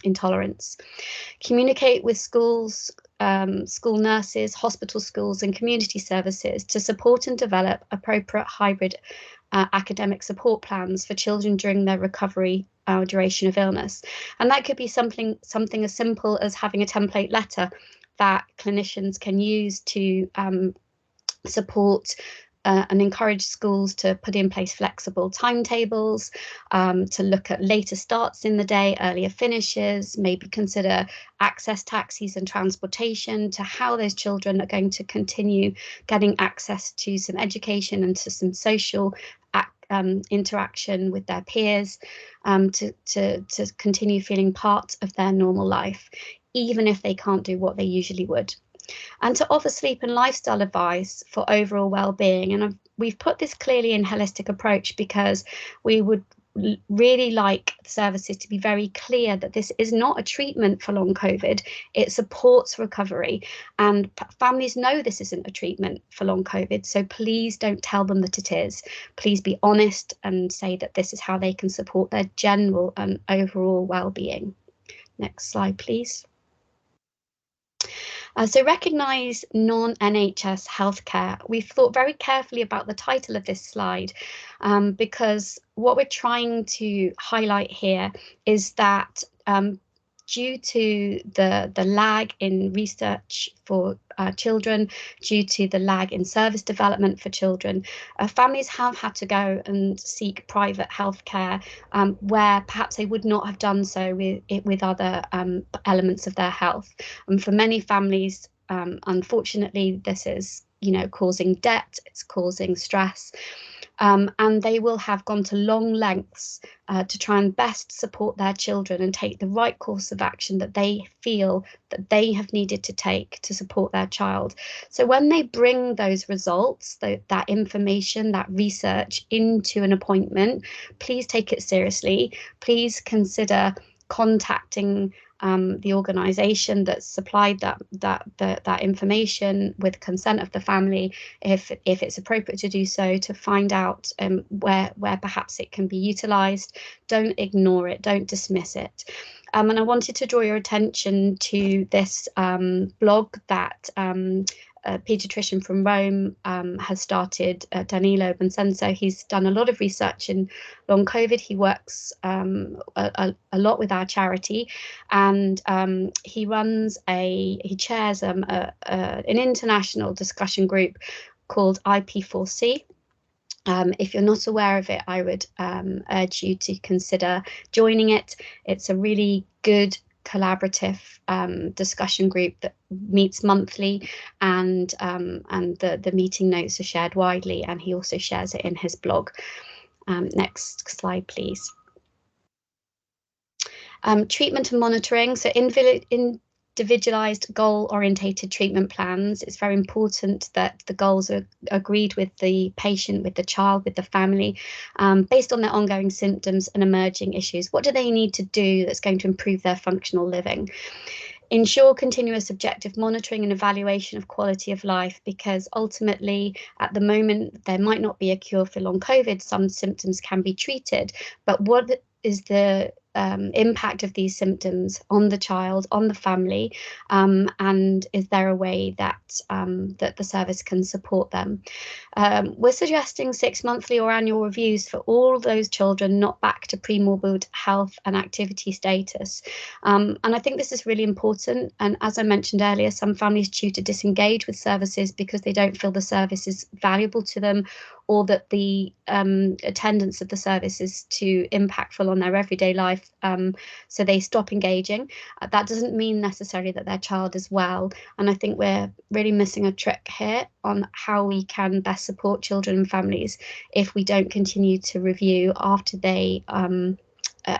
intolerance. Communicate with schools, school nurses, hospital schools and community services to support and develop appropriate hybrid academic support plans for children during their recovery duration of illness. And that could be something as simple as having a template letter that clinicians can use to support and encourage schools to put in place flexible timetables, to look at later starts in the day, earlier finishes, maybe consider access taxis and transportation, to how those children are going to continue getting access to some education and to some social interaction with their peers, to continue feeling part of their normal life, even if they can't do what they usually would. And to offer sleep and lifestyle advice for overall well-being. And we've put this clearly in holistic approach because we would really like the services to be very clear that this is not a treatment for long COVID. It supports recovery, and families know this isn't a treatment for long COVID. So please don't tell them that it is. Please be honest and say that this is how they can support their general and overall well-being. Next slide, please. So recognise non-NHS healthcare. We've thought very carefully about the title of this slide because what we're trying to highlight here is that due to the lag in research for children, due to the lag in service development for children, families have had to go and seek private healthcare where perhaps they would not have done so with other elements of their health. And for many families, unfortunately, this is causing debt, it's causing stress. And they will have gone to long lengths to try and best support their children and take the right course of action that they feel that they have needed to take to support their child. So when they bring those results, that information, that research into an appointment, please take it seriously. Please consider contacting the organisation that supplied that information with consent of the family, if it's appropriate to do so, to find out where perhaps it can be utilised. Don't ignore it, don't dismiss it. And I wanted to draw your attention to this blog that a paediatrician from Rome has started, Danilo Bonsenso. He's done a lot of research in long COVID. He works a lot with our charity, and he chairs an international discussion group called IP4C. If you're not aware of it, I would urge you to consider joining it. It's a really good collaborative discussion group that meets monthly, and the meeting notes are shared widely, and he also shares it in his blog. Next slide, please. Treatment and monitoring. So individualized goal-orientated treatment plans. It's very important that the goals are agreed with the patient, with the child, with the family, based on their ongoing symptoms and emerging issues. What do they need to do that's going to improve their functional living? Ensure continuous objective monitoring and evaluation of quality of life, because ultimately at the moment there might not be a cure for long COVID. Some symptoms can be treated, but what is the impact of these symptoms on the child, on the family, and is there a way that that the service can support them? We're suggesting 6 monthly or annual reviews for all those children not back to pre-morbid health and activity status. And I think this is really important. And as I mentioned earlier, some families choose to disengage with services because they don't feel the service is valuable to them, or that the attendance of the service is too impactful on their everyday life, so they stop engaging. That doesn't mean necessarily that their child is well, and I think we're really missing a trick here on how we can best support children and families if we don't continue to review after they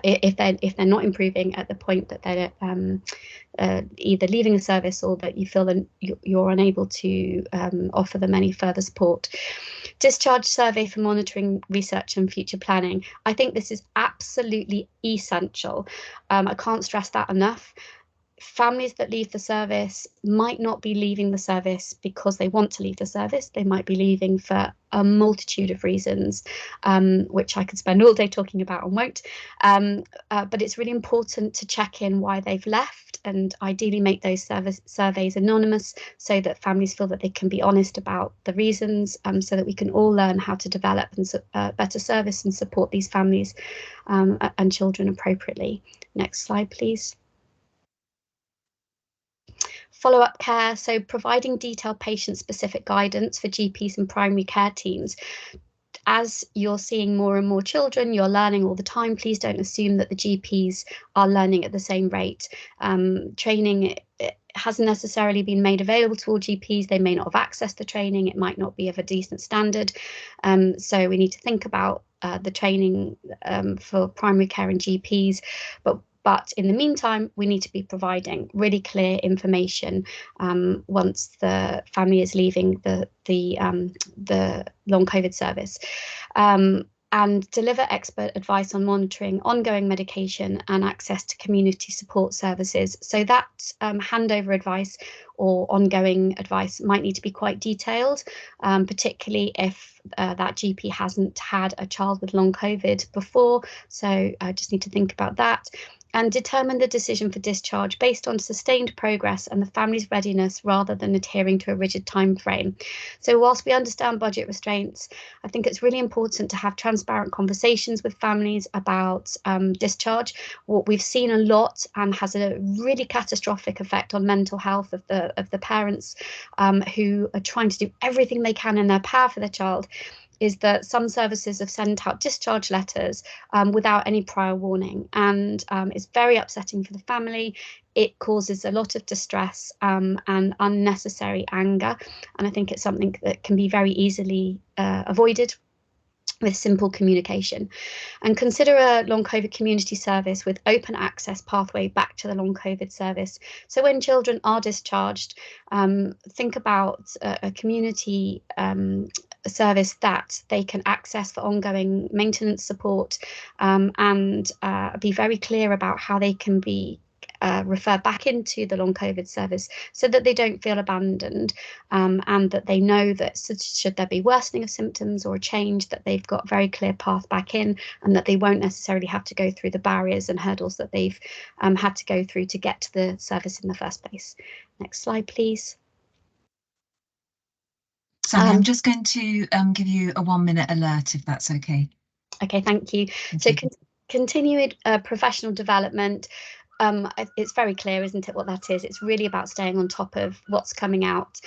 if they're not improving at the point that they're either leaving a service, or that you feel that you're unable to offer them any further support. Discharge survey for monitoring, research and future planning. I think this is absolutely essential. I can't stress that enough. Families that leave the service might not be leaving the service because they want to leave the service. They might be leaving for a multitude of reasons, which I could spend all day talking about and won't. But it's really important to check in why they've left, and ideally make those surveys anonymous, so that families feel that they can be honest about the reasons, so that we can all learn how to develop and better service and support these families and children appropriately. Next slide, please. Follow-up care, so providing detailed patient-specific guidance for GPs and primary care teams. As you're seeing more and more children, you're learning all the time. Please don't assume that the GPs are learning at the same rate. Training hasn't necessarily been made available to all GPs. They may not have accessed the training. It might not be of a decent standard. So we need to think about the training for primary care and GPs. But in the meantime, we need to be providing really clear information once the family is leaving the long COVID service. And deliver expert advice on monitoring, ongoing medication and access to community support services. So that handover advice or ongoing advice might need to be quite detailed, particularly if that GP hasn't had a child with long COVID before. So I just need to think about that. and determine the decision for discharge based on sustained progress and the family's readiness rather than adhering to a rigid time frame. So whilst we understand budget restraints, I think it's really important to have transparent conversations with families about discharge. What we've seen a lot and has a really catastrophic effect on mental health of the parents who are trying to do everything they can in their power for their child is that some services have sent out discharge letters without any prior warning, and it's very upsetting for the family. It causes a lot of distress and unnecessary anger, and I think it's something that can be very easily avoided with simple communication. And consider a long COVID community service with open access pathway back to the long COVID service. So when children are discharged, think about a community service that they can access for ongoing maintenance support, and be very clear about how they can be referred back into the long COVID service so that they don't feel abandoned, and that they know that should there be worsening of symptoms or a change, that they've got a very clear path back in, and that they won't necessarily have to go through the barriers and hurdles that they've had to go through to get to the service in the first place. Next slide, please. Sammy, I'm just going to give you a 1 minute alert, if that's okay. Okay, thank you. Continued professional development. It's very clear, isn't it, what that is? It's really about staying on top of what's coming out.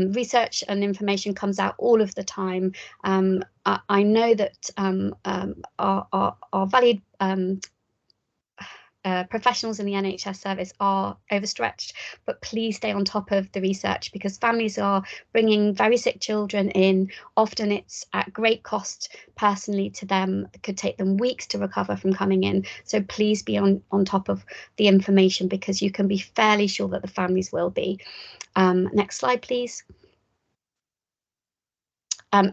Research and information comes out all of the time. I know that our valued professionals in the NHS service are overstretched, but please stay on top of the research, because families are bringing very sick children in. Often it's at great cost personally to them. It could take them weeks to recover from coming in. So please be on top of the information, because you can be fairly sure that the families will be. Next slide, please.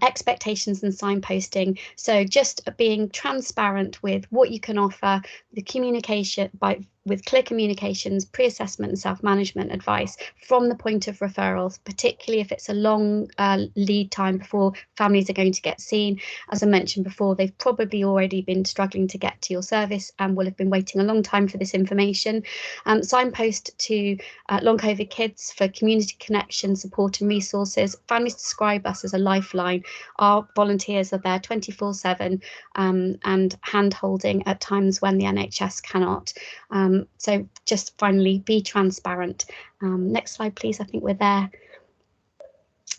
Expectations and signposting. So just being transparent with what you can offer, the communication with clear communications, pre-assessment and self-management advice from the point of referrals, particularly if it's a long lead time before families are going to get seen. As I mentioned before, they've probably already been struggling to get to your service and will have been waiting a long time for this information. Signpost to long COVID kids for community connection, support and resources. Families describe us as a lifeline. Our volunteers are there 24/7 and hand-holding at times when the NHS cannot. So just finally, be transparent. Next slide, please. I think we're there.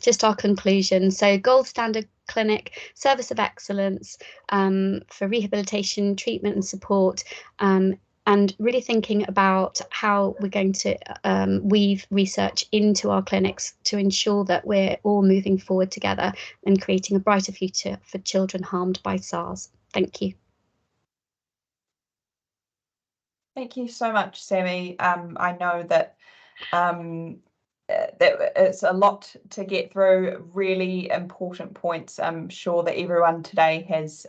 Just our conclusion. So gold standard clinic, service of excellence for rehabilitation, treatment and support, and really thinking about how we're going to weave research into our clinics to ensure that we're all moving forward together and creating a brighter future for children harmed by SARS. Thank you. Thank you so much, Sammy. I know that that it's a lot to get through, really important points. I'm sure that everyone today has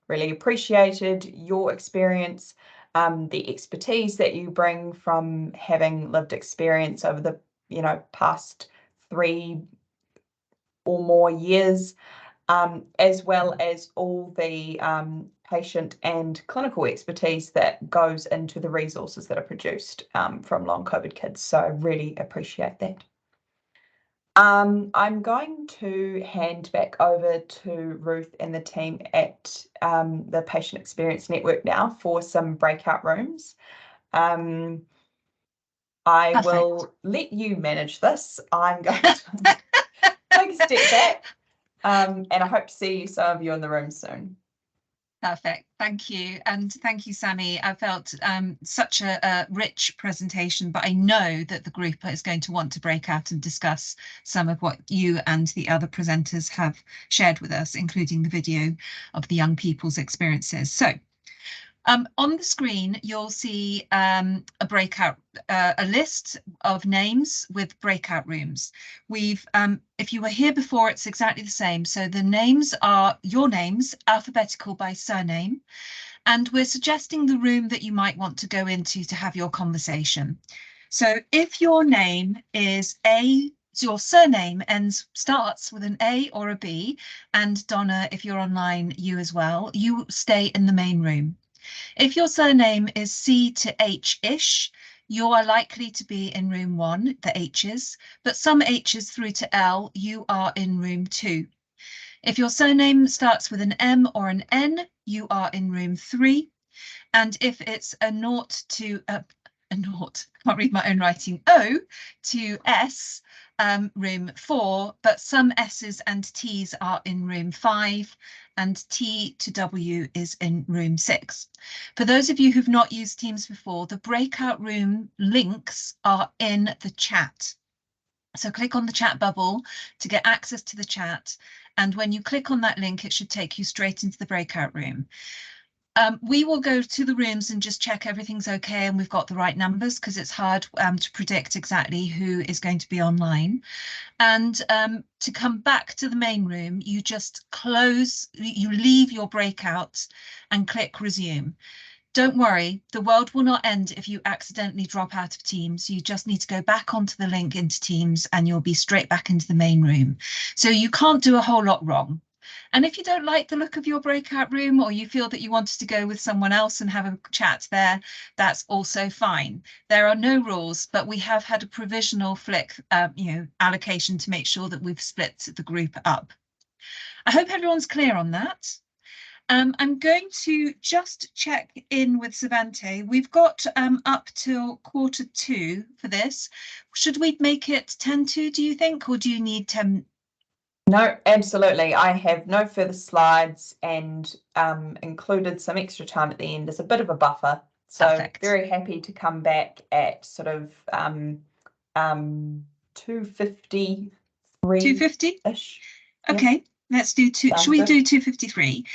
really appreciated your experience, the expertise that you bring from having lived experience over the past 3 or more years, as well as all the patient and clinical expertise that goes into the resources that are produced from long COVID kids. So I really appreciate that. I'm going to hand back over to Ruth and the team at the Patient Experience Network now for some breakout rooms. I will let you manage this. I'm going to take a step back, and I hope to see some of you in the room soon. Perfect. Thank you. And thank you, Sammy. I felt such a rich presentation, but I know that the group is going to want to break out and discuss some of what you and the other presenters have shared with us, including the video of the young people's experiences. So on the screen, you'll see a list of names with breakout rooms. If you were here before, it's exactly the same. So the names are your names, alphabetical by surname, and we're suggesting the room that you might want to go into to have your conversation. So if your name is your surname starts with an A or a B, and Donna, if you're online, you as well, you stay in the main room. If your surname is C to H-ish, you are likely to be in room 1, the H's, but some H's through to L, you are in room 2. If your surname starts with an M or an N, you are in room 3. And if it's a naught to can't read my own writing, O to S, room 4, but some S's and T's are in room 5, and T to W is in room 6. For those of you who've not used Teams before, the breakout room links are in the chat. So click on the chat bubble to get access to the chat. And when you click on that link, it should take you straight into the breakout room. We will go to the rooms and just check everything's okay and we've got the right numbers, because it's hard to predict exactly who is going to be online. And to come back to the main room, you just you leave your breakout and click resume. Don't worry, the world will not end if you accidentally drop out of Teams. You just need to go back onto the link into Teams and you'll be straight back into the main room. So you can't do a whole lot wrong. And if you don't like the look of your breakout room, or you feel that you wanted to go with someone else and have a chat there, that's also fine. There are no rules, but we have had a provisional allocation to make sure that we've split the group up. I hope everyone's clear on that. I'm going to just check in with Cervantée. We've got up till 1:45 for this. Should we make it 10:45, do you think, or do you need 10? No, absolutely. I have no further slides and included some extra time at the end as a bit of a buffer. So Perfect. Very happy to come back at sort of 2:53. 2:50-ish? Okay, let's do two. Should we do 2:53?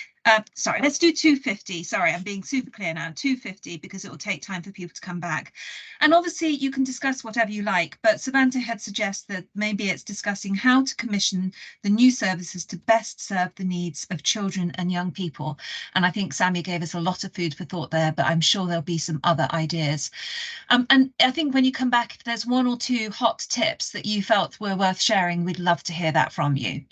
Sorry, let's do 2:50. Sorry, I'm being super clear now. 2:50, because it will take time for people to come back. And obviously you can discuss whatever you like, but Cervantée had suggested that maybe it's discussing how to commission the new services to best serve the needs of children and young people. And I think Sammy gave us a lot of food for thought there, but I'm sure there'll be some other ideas. And I think when you come back, if there's 1 or 2 hot tips that you felt were worth sharing, we'd love to hear that from you.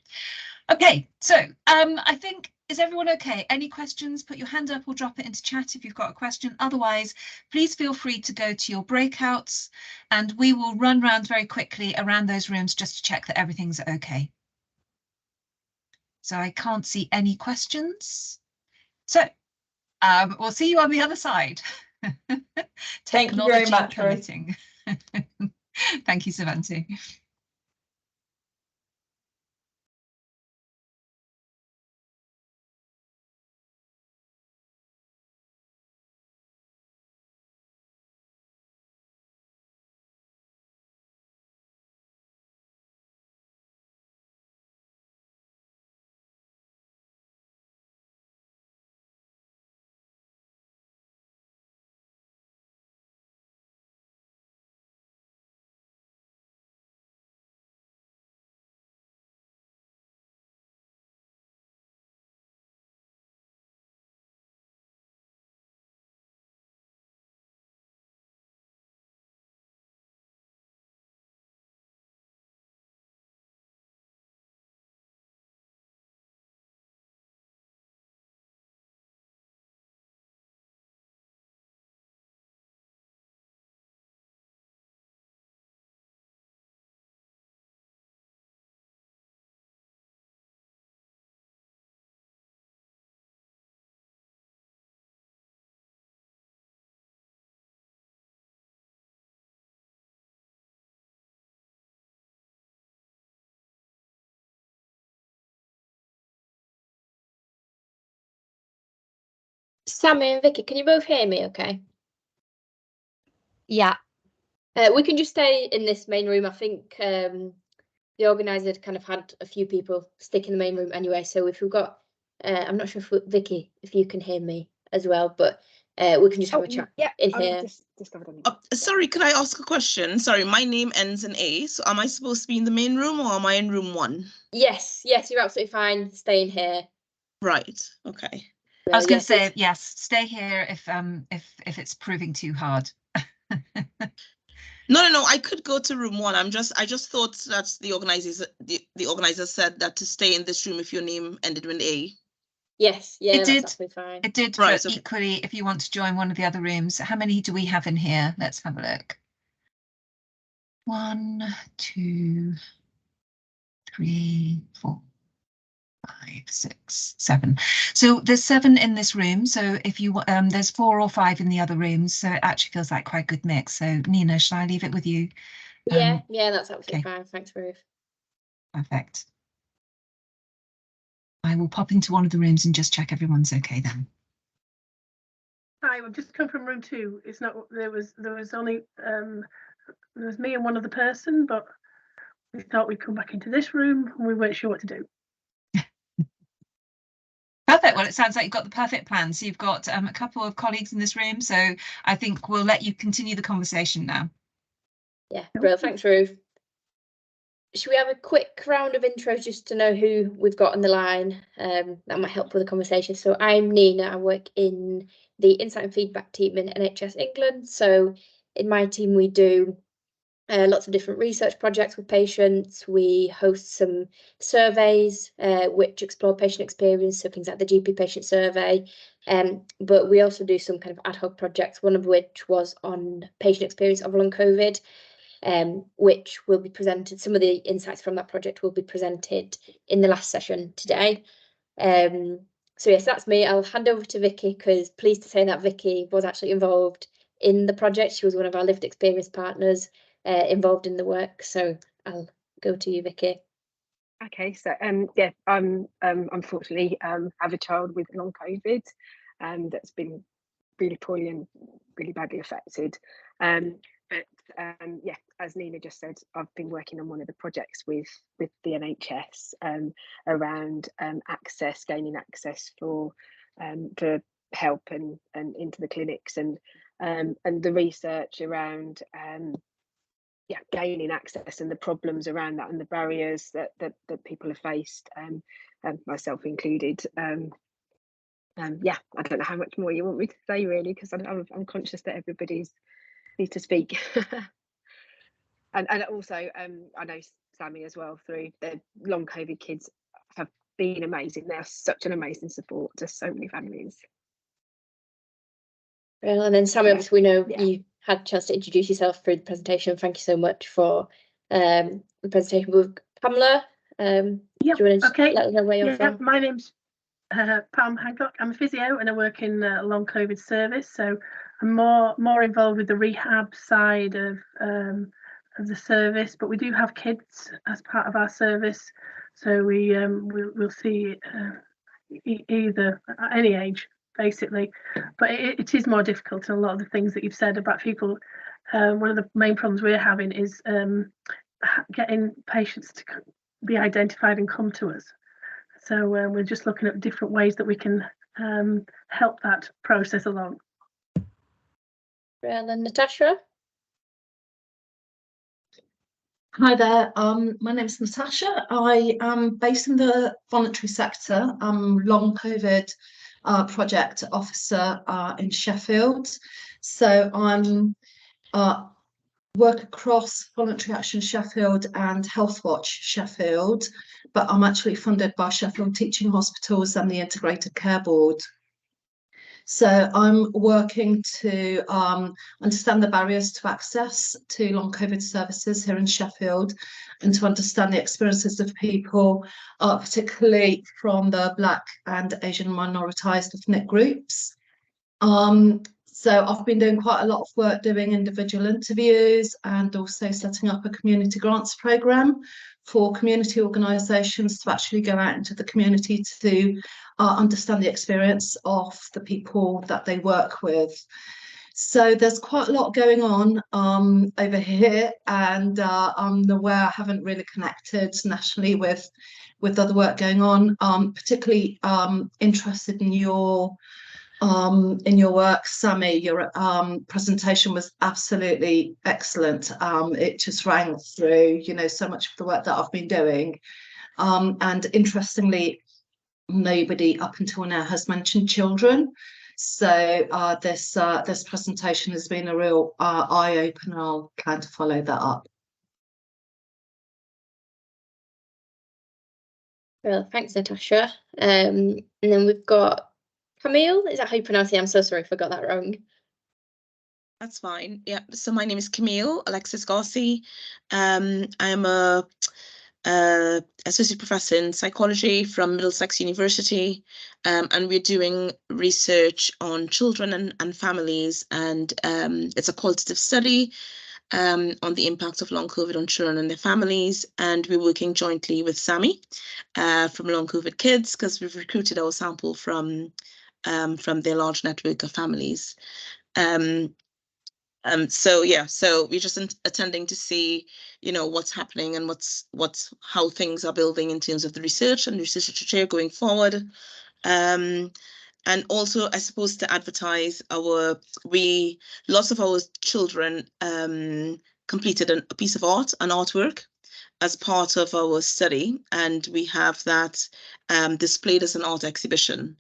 Okay, so I think, is everyone okay? Any questions? Put your hand up or drop it into chat if you've got a question. Otherwise, please feel free to go to your breakouts and we will run round very quickly around those rooms just to check that everything's okay. So I can't see any questions. So we'll see you on the other side. Thank you very much, Ruth. Thank you, Cervantée. Sammy and Vicky, can you both hear me okay? Yeah. We can just stay in this main room. I think the organiser kind of had a few people stick in the main room anyway. So if we've got, I'm not sure if Vicky, if you can hear me as well, but we can just have a chat in here. Sorry, could I ask a question? Sorry, my name ends in A, so am I supposed to be in the main room or am I in room 1? Yes, you're absolutely fine staying here. Right, okay. I was going to say, yes, stay here if it's proving too hard. No, I could go to room 1. I just thought that the organizer said that to stay in this room if your name ended with A. Yes, yeah, It that's did. absolutely fine. It did, Right, but so equally, if you want to join one of the other rooms, how many do we have in here? Let's have a look. 1, 2, 3, 4, 5, 6, 7. So there's 7 in this room. So if you there's 4 or 5 in the other rooms. So it actually feels like quite a good mix. So Nina, shall I leave it with you? Yeah, yeah, that's absolutely okay. fine. Thanks, Ruth. Perfect. I will pop into one of the rooms and just check everyone's okay then. Hi, we've just come from room 2. It's not there was only there was me and one other person, but we thought we'd come back into this room and we weren't sure what to do. Perfect. Well, it sounds like you've got the perfect plan. So you've got a couple of colleagues in this room. So I think we'll let you continue the conversation now. Yeah, brilliant. Thanks, Ruth. Should we have a quick round of intros just to know who we've got on the line? That might help with the conversation. So I'm Nina. I work in the Insight and Feedback team in NHS England. So in my team, we do lots of different research projects with patients. We host some surveys which explore patient experience, so things like the GP patient survey. But we also do some kind of ad hoc projects, one of which was on patient experience of long COVID, which will be presented. Some of the insights from that project will be presented in the last session today. So yes, that's me. I'll hand over to Vicky, because pleased to say that Vicky was actually involved in the project. She was one of our lived experience partners involved in the work. So I'll go to you, Vicky. Okay, so yeah, I'm unfortunately have a child with long COVID that's been really poorly and really badly affected. But yeah, as Nina just said, I've been working on one of the projects with the NHS around gaining access for help and into the clinics, and the research around yeah, gaining access and the problems around that and the barriers that people have faced, myself included. Yeah, I don't know how much more you want me to say really, because I'm conscious that everybody's needs to speak. and also I know Sammy as well, through the long COVID kids have been amazing. They're such an amazing support to so many families. Well, and then Sammy, obviously we know you had a chance to introduce yourself through the presentation. Thank you so much for the presentation. With Pamela, do you want to let us know where you're from? My name's Pam Hancock. I'm a physio and I work in a long COVID service, so I'm more involved with the rehab side of the service. But we do have kids as part of our service, so we'll see either at any age basically. But it is more difficult, and a lot of the things that you've said about people, one of the main problems we're having is getting patients to be identified and come to us. So we're just looking at different ways that we can help that process along. Well, and Natasha? Hi there, my name is Natasha. I am based in the voluntary sector. I'm long COVID project officer in Sheffield. So I'm work across Voluntary Action Sheffield and Healthwatch Sheffield, but I'm actually funded by Sheffield Teaching Hospitals and the Integrated Care Board. So I'm working to understand the barriers to access to long COVID services here in Sheffield, and to understand the experiences of people, particularly from the Black and Asian minoritised ethnic groups. So I've been doing quite a lot of work doing individual interviews, and also setting up a community grants programme for community organisations to actually go out into the community to understand the experience of the people that they work with. So there's quite a lot going on over here, and I'm aware I haven't really connected nationally with other work going on. Particularly interested in your work, Sammy. Your presentation was absolutely excellent. It just rang through, you know, so much of the work that I've been doing. And interestingly, nobody up until now has mentioned children. So this presentation has been a real eye-opener. I'll plan to follow that up. Well, thanks, Natasha. And then we've got Camille. Is that how you pronounce it? I'm so sorry if I got that wrong. That's fine. Yeah. So my name is Camille Alexis Garci. I'm a associate professor in psychology from Middlesex University, and we're doing research on children and families, and it's a qualitative study on the impact of long COVID on children and their families, and we're working jointly with SAMI from Long COVID Kids, because we've recruited our sample from their large network of families. So yeah, so we're just attending to see, you know, what's happening and how things are building in terms of the research and research literature going forward. And also, I suppose, to advertise lots of our children completed a piece of art, an artwork, as part of our study, and we have that displayed as an art exhibition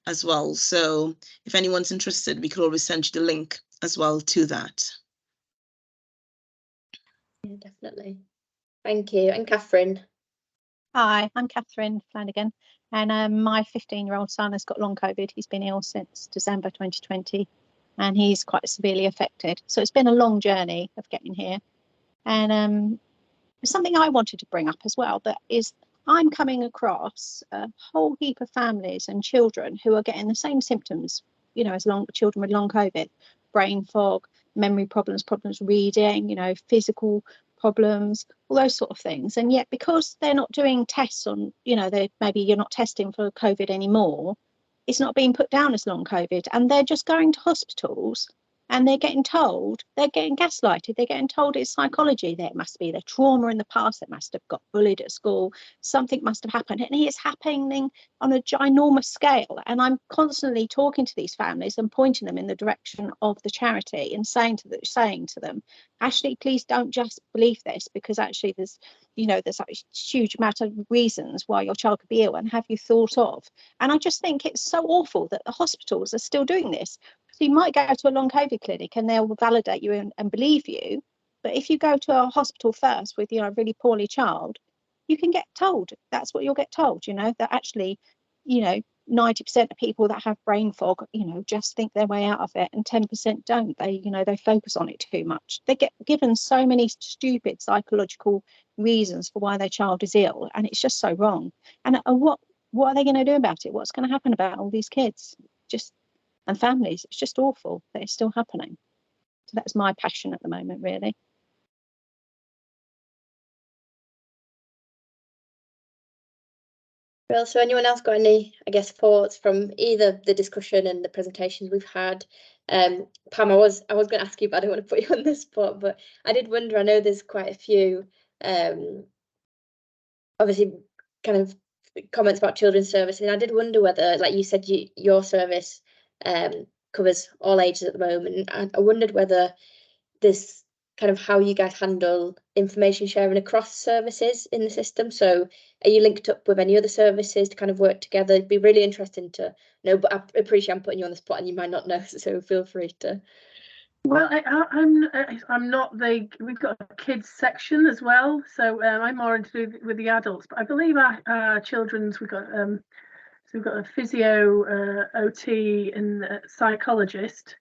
as well. So if anyone's interested, we could always send you the link as well to that. Yeah, definitely. Thank you. And Catherine. Hi, I'm Catherine Flanagan, and my 15-year-old son has got long COVID. He's been ill since December 2020, and he's quite severely affected. So it's been a long journey of getting here. And something I wanted to bring up as well, that is, I'm coming across a whole heap of families and children who are getting the same symptoms, you know, as children with long COVID, brain fog, memory problems reading, you know, physical problems, all those sort of things. And yet, because they're not doing tests on, you know, maybe you're not testing for COVID anymore, it's not being put down as long COVID, and they're just going to hospitals and they're getting told, they're getting gaslighted, they're getting told it's psychology, there must be the trauma in the past, that must have got bullied at school, something must have happened, and it's happening on a ginormous scale. And I'm constantly talking to these families and pointing them in the direction of the charity and saying to them, actually, please don't just believe this, because actually there's a huge amount of reasons why your child could be ill, and have you thought of? And I just think it's so awful that the hospitals are still doing this. So you might go to a long COVID clinic and they'll validate you and believe you. But if you go to a hospital first with, you know, a really poorly child, you can get told, that's what you'll get told, you know, that actually, you know, 90% of people that have brain fog, you know, just think their way out of it, and 10% don't. They, you know, they focus on it too much. They get given so many stupid psychological reasons for why their child is ill, and it's just so wrong. And what are they going to do about it? What's going to happen about all these kids? And families, it's just awful that it's still happening. So that's my passion at the moment, really. Well, so anyone else got any, I guess, thoughts from either the discussion and the presentations we've had? Pam, I was going to ask you, but I don't want to put you on the spot, but I did wonder, I know there's quite a few, obviously, kind of comments about children's services, and I did wonder whether, like you said, your service covers all ages at the moment. I wondered whether this kind of how you guys handle information sharing across services in the system. So are you linked up with any other services to kind of work together? It'd be really interesting to know, but I appreciate I'm putting you on the spot and you might not know, so feel free to. Well, I'm not we've got a kids section as well, so I'm more into with the adults, but I believe our children's, we've got a physio, OT and psychologist,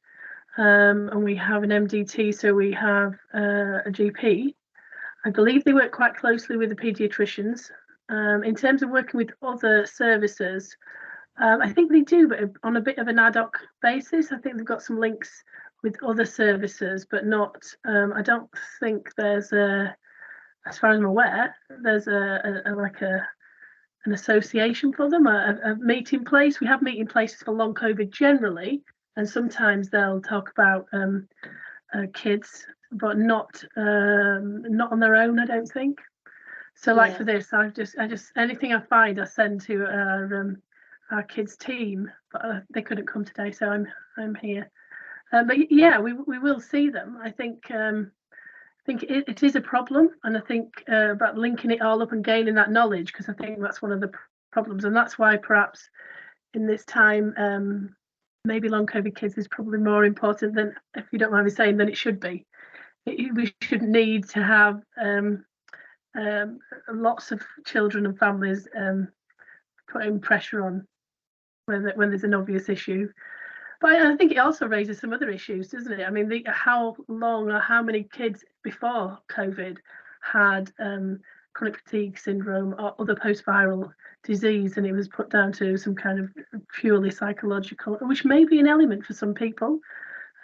and we have an MDT, so we have a GP. I believe they work quite closely with the paediatricians. In terms of working with other services, I think they do, but on a bit of an ad hoc basis. I think they've got some links with other services, but not. I don't think there's as far as I'm aware, there's an association for them, a meeting place. We have meeting places for long COVID generally, and sometimes they'll talk about kids, but not on their own, I don't think. So like for this, I just anything I find I send to our kids team, but they couldn't come today, so I'm here. But yeah, we will see them. I think it is a problem, and I think about linking it all up and gaining that knowledge, because I think that's one of the problems, and that's why perhaps in this time maybe long COVID kids is probably more important than, if you don't mind me saying, than it should be. We should need to have lots of children and families putting pressure on when there's an obvious issue. But I think it also raises some other issues, doesn't it? I mean, how long or how many kids before COVID had chronic fatigue syndrome or other post-viral disease, and it was put down to some kind of purely psychological, which may be an element for some people.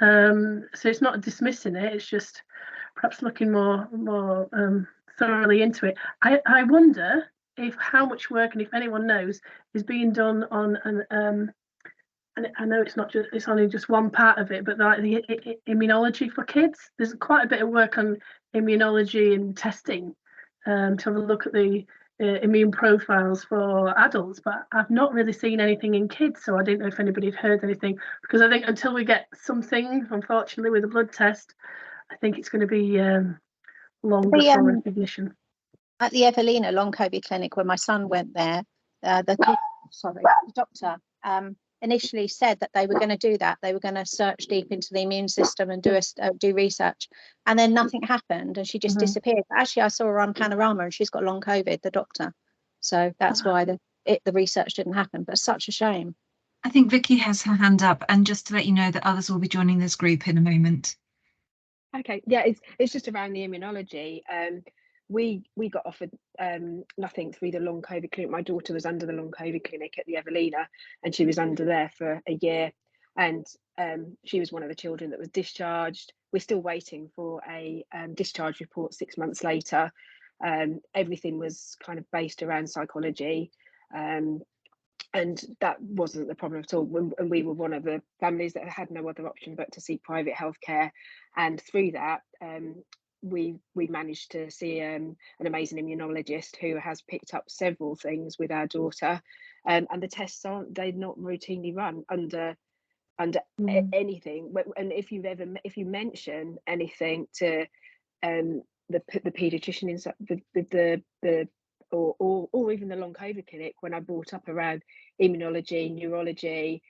So it's not dismissing it, it's just perhaps looking more thoroughly into it. I wonder if how much work, and if anyone knows, is being done on an and I know it's only just one part of it, but like the immunology for kids, there's quite a bit of work on immunology and testing to have a look at the immune profiles for adults, but I've not really seen anything in kids, so I didn't know if anybody had heard anything, because I think until we get something, unfortunately, with a blood test, I think it's going to be longer for recognition. At the Evelina Long COVID clinic, when my son went there, the doctor initially said that they were going to do that. They were going to search deep into the immune system and do research, and then nothing happened, and she just disappeared. But actually, I saw her on Panorama, and she's got long COVID, the doctor. So that's why the research didn't happen. But such a shame. I think Vicky has her hand up, and just to let you know that others will be joining this group in a moment. Okay, yeah, it's just around the immunology. We got offered nothing through the long COVID clinic. My daughter was under the long COVID clinic at the Evelina, and she was under there for a year, and she was one of the children that was discharged. We're still waiting for a discharge report 6 months later. Everything was kind of based around psychology, and that wasn't the problem at all. And we were one of the families that had no other option but to seek private healthcare, and through that we managed to see an amazing immunologist who has picked up several things with our daughter, and the tests they're not routinely run under anything. And if you mention anything to the paediatrician inside or even the long COVID clinic, when I brought up around immunology, neurology,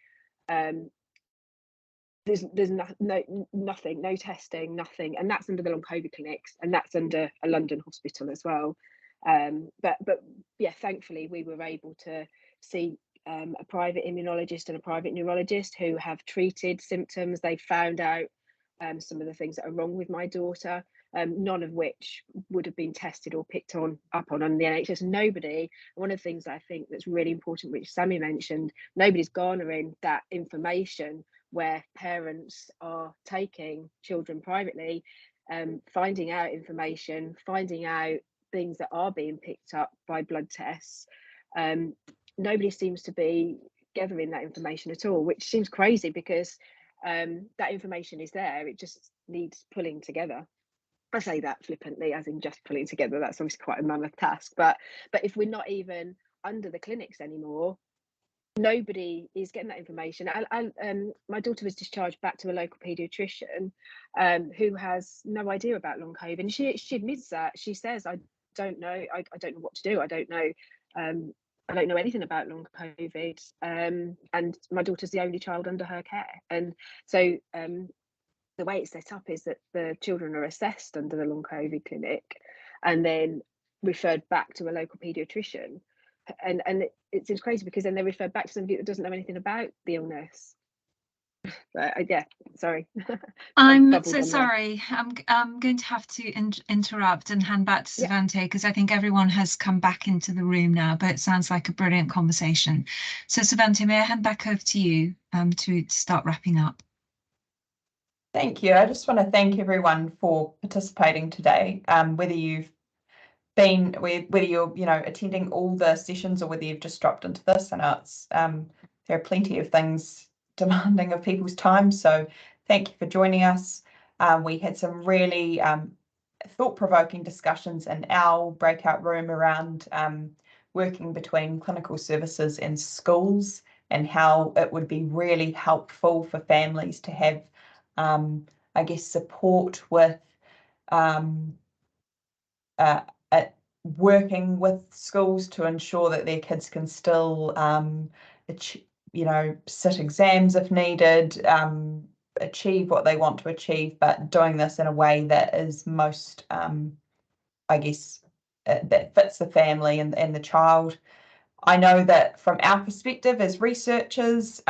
there's nothing, no testing, nothing, and that's under the long COVID clinics, and that's under a London hospital as well. But yeah, thankfully we were able to see a private immunologist and a private neurologist who have treated symptoms. They found out some of the things that are wrong with my daughter, none of which would have been tested or picked up on the NHS. Nobody, one of the things I think that's really important, which Sammy mentioned, nobody's garnering that information where parents are taking children privately, finding out information, finding out things that are being picked up by blood tests. Nobody seems to be gathering that information at all, which seems crazy, because that information is there, it just needs pulling together. I say that flippantly, as in just pulling together. That's obviously quite a mammoth task, but if we're not even under the clinics anymore, nobody is getting that information. My daughter was discharged back to a local paediatrician who has no idea about long COVID, and she admits that. She says, I don't know, I don't know what to do. I don't know anything about long COVID, and my daughter's the only child under her care. And so the way it's set up is that the children are assessed under the long COVID clinic and then referred back to a local paediatrician. And it seems crazy, because then they're referred back to somebody that doesn't know anything about the illness. But yeah, sorry. I'm so sorry. I'm going to have to interrupt and hand back to Cervantée, because I think everyone has come back into the room now, but it sounds like a brilliant conversation. So Cervantée, may I hand back over to you to start wrapping up? Thank you. I just want to thank everyone for participating today, whether you're attending all the sessions or whether you've just dropped into this. I know it's there are plenty of things demanding of people's time, so thank you for joining us. We had some really thought-provoking discussions in our breakout room around working between clinical services and schools, and how it would be really helpful for families to have I guess support with working with schools to ensure that their kids can still sit exams if needed, achieve what they want to achieve, but doing this in a way that is most I guess that fits the family and the child. I know that from our perspective as researchers,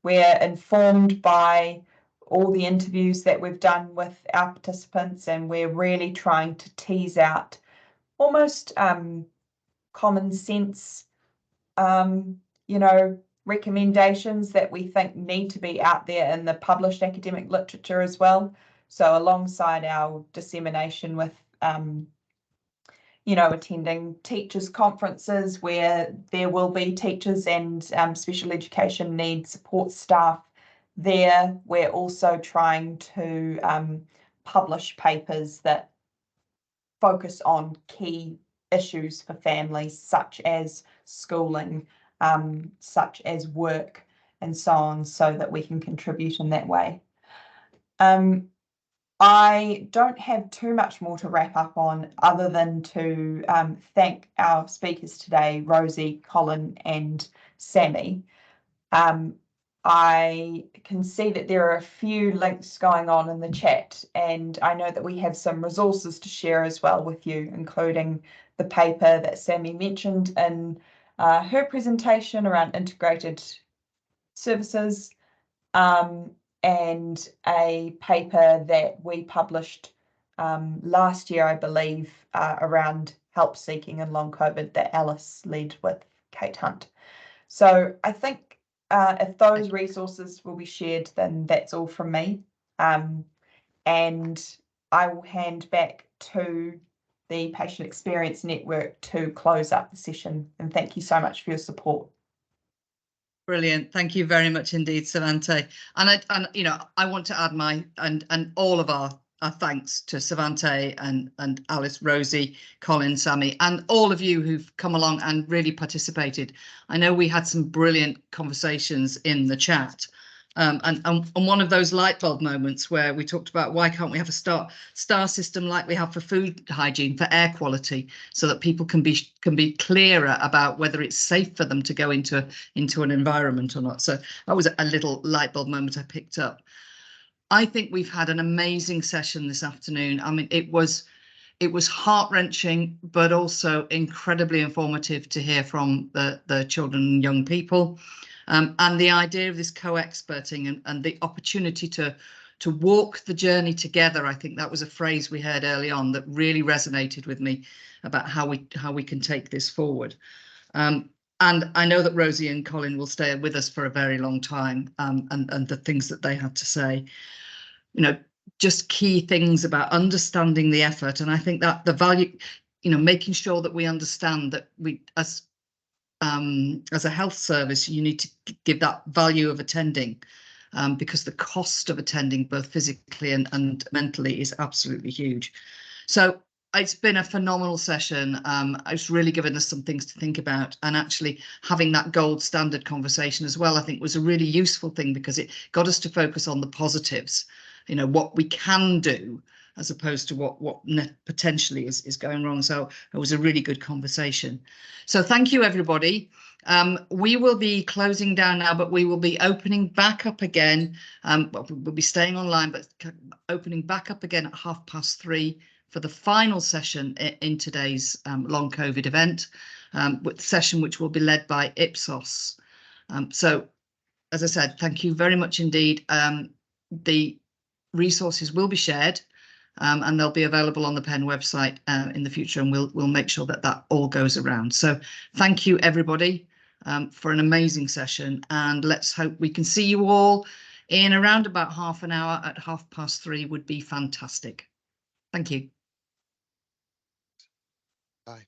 we're informed by all the interviews that we've done with our participants, and we're really trying to tease out almost common sense, recommendations that we think need to be out there in the published academic literature as well. So alongside our dissemination with attending teachers' conferences where there will be teachers and special education needs support staff there, we're also trying to publish papers that focus on key issues for families, such as schooling, such as work, and so on, so that we can contribute in that way. I don't have too much more to wrap up on other than to thank our speakers today, Rosie, Colin, and Sammy. I can see that there are a few links going on in the chat, and I know that we have some resources to share as well with you, including the paper that Sammy mentioned in her presentation around integrated services, and a paper that we published last year, I believe, around help seeking in long COVID that Alice led with Kate Hunt. So I think if those resources will be shared, then that's all from me. And I will hand back to the Patient Experience Network to close up the session. And thank you so much for your support. Brilliant. Thank you very much indeed, Cervantée. And I want to add my and all of our thanks to Cervantée and Alice, Rosie, Colin, Sammy, and all of you who've come along and really participated. I know we had some brilliant conversations in the chat. And one of those light bulb moments where we talked about why can't we have a star system like we have for food hygiene, for air quality, so that people can be clearer about whether it's safe for them to go into an environment or not. So that was a little light bulb moment I picked up. I think we've had an amazing session this afternoon. I mean, it was heart-wrenching, but also incredibly informative to hear from the children and young people. And the idea of this co-experting and the opportunity to walk the journey together, I think that was a phrase we heard early on that really resonated with me about how we can take this forward. And I know that Rosie and Colin will stay with us for a very long time, and the things that they had to say, just key things about understanding the effort. And I think that the value, making sure that we understand that we, as a health service, you need to give that value of attending, because the cost of attending both physically and mentally is absolutely huge. So it's been a phenomenal session. It's really given us some things to think about, and actually having that gold standard conversation as well, I think was a really useful thing, because it got us to focus on the positives, what we can do, as opposed to what potentially is going wrong. So it was a really good conversation. So thank you, everybody. We will be closing down now, but we will be opening back up again. We'll be staying online, but opening back up again at 3:30 for the final session in today's long COVID event, with the session which will be led by Ipsos. So, as I said, thank you very much indeed. The resources will be shared, and they'll be available on the Penn website in the future, and we'll make sure that all goes around. So thank you, everybody, for an amazing session, and let's hope we can see you all in around about half an hour at 3:30 would be fantastic. Thank you. Bye.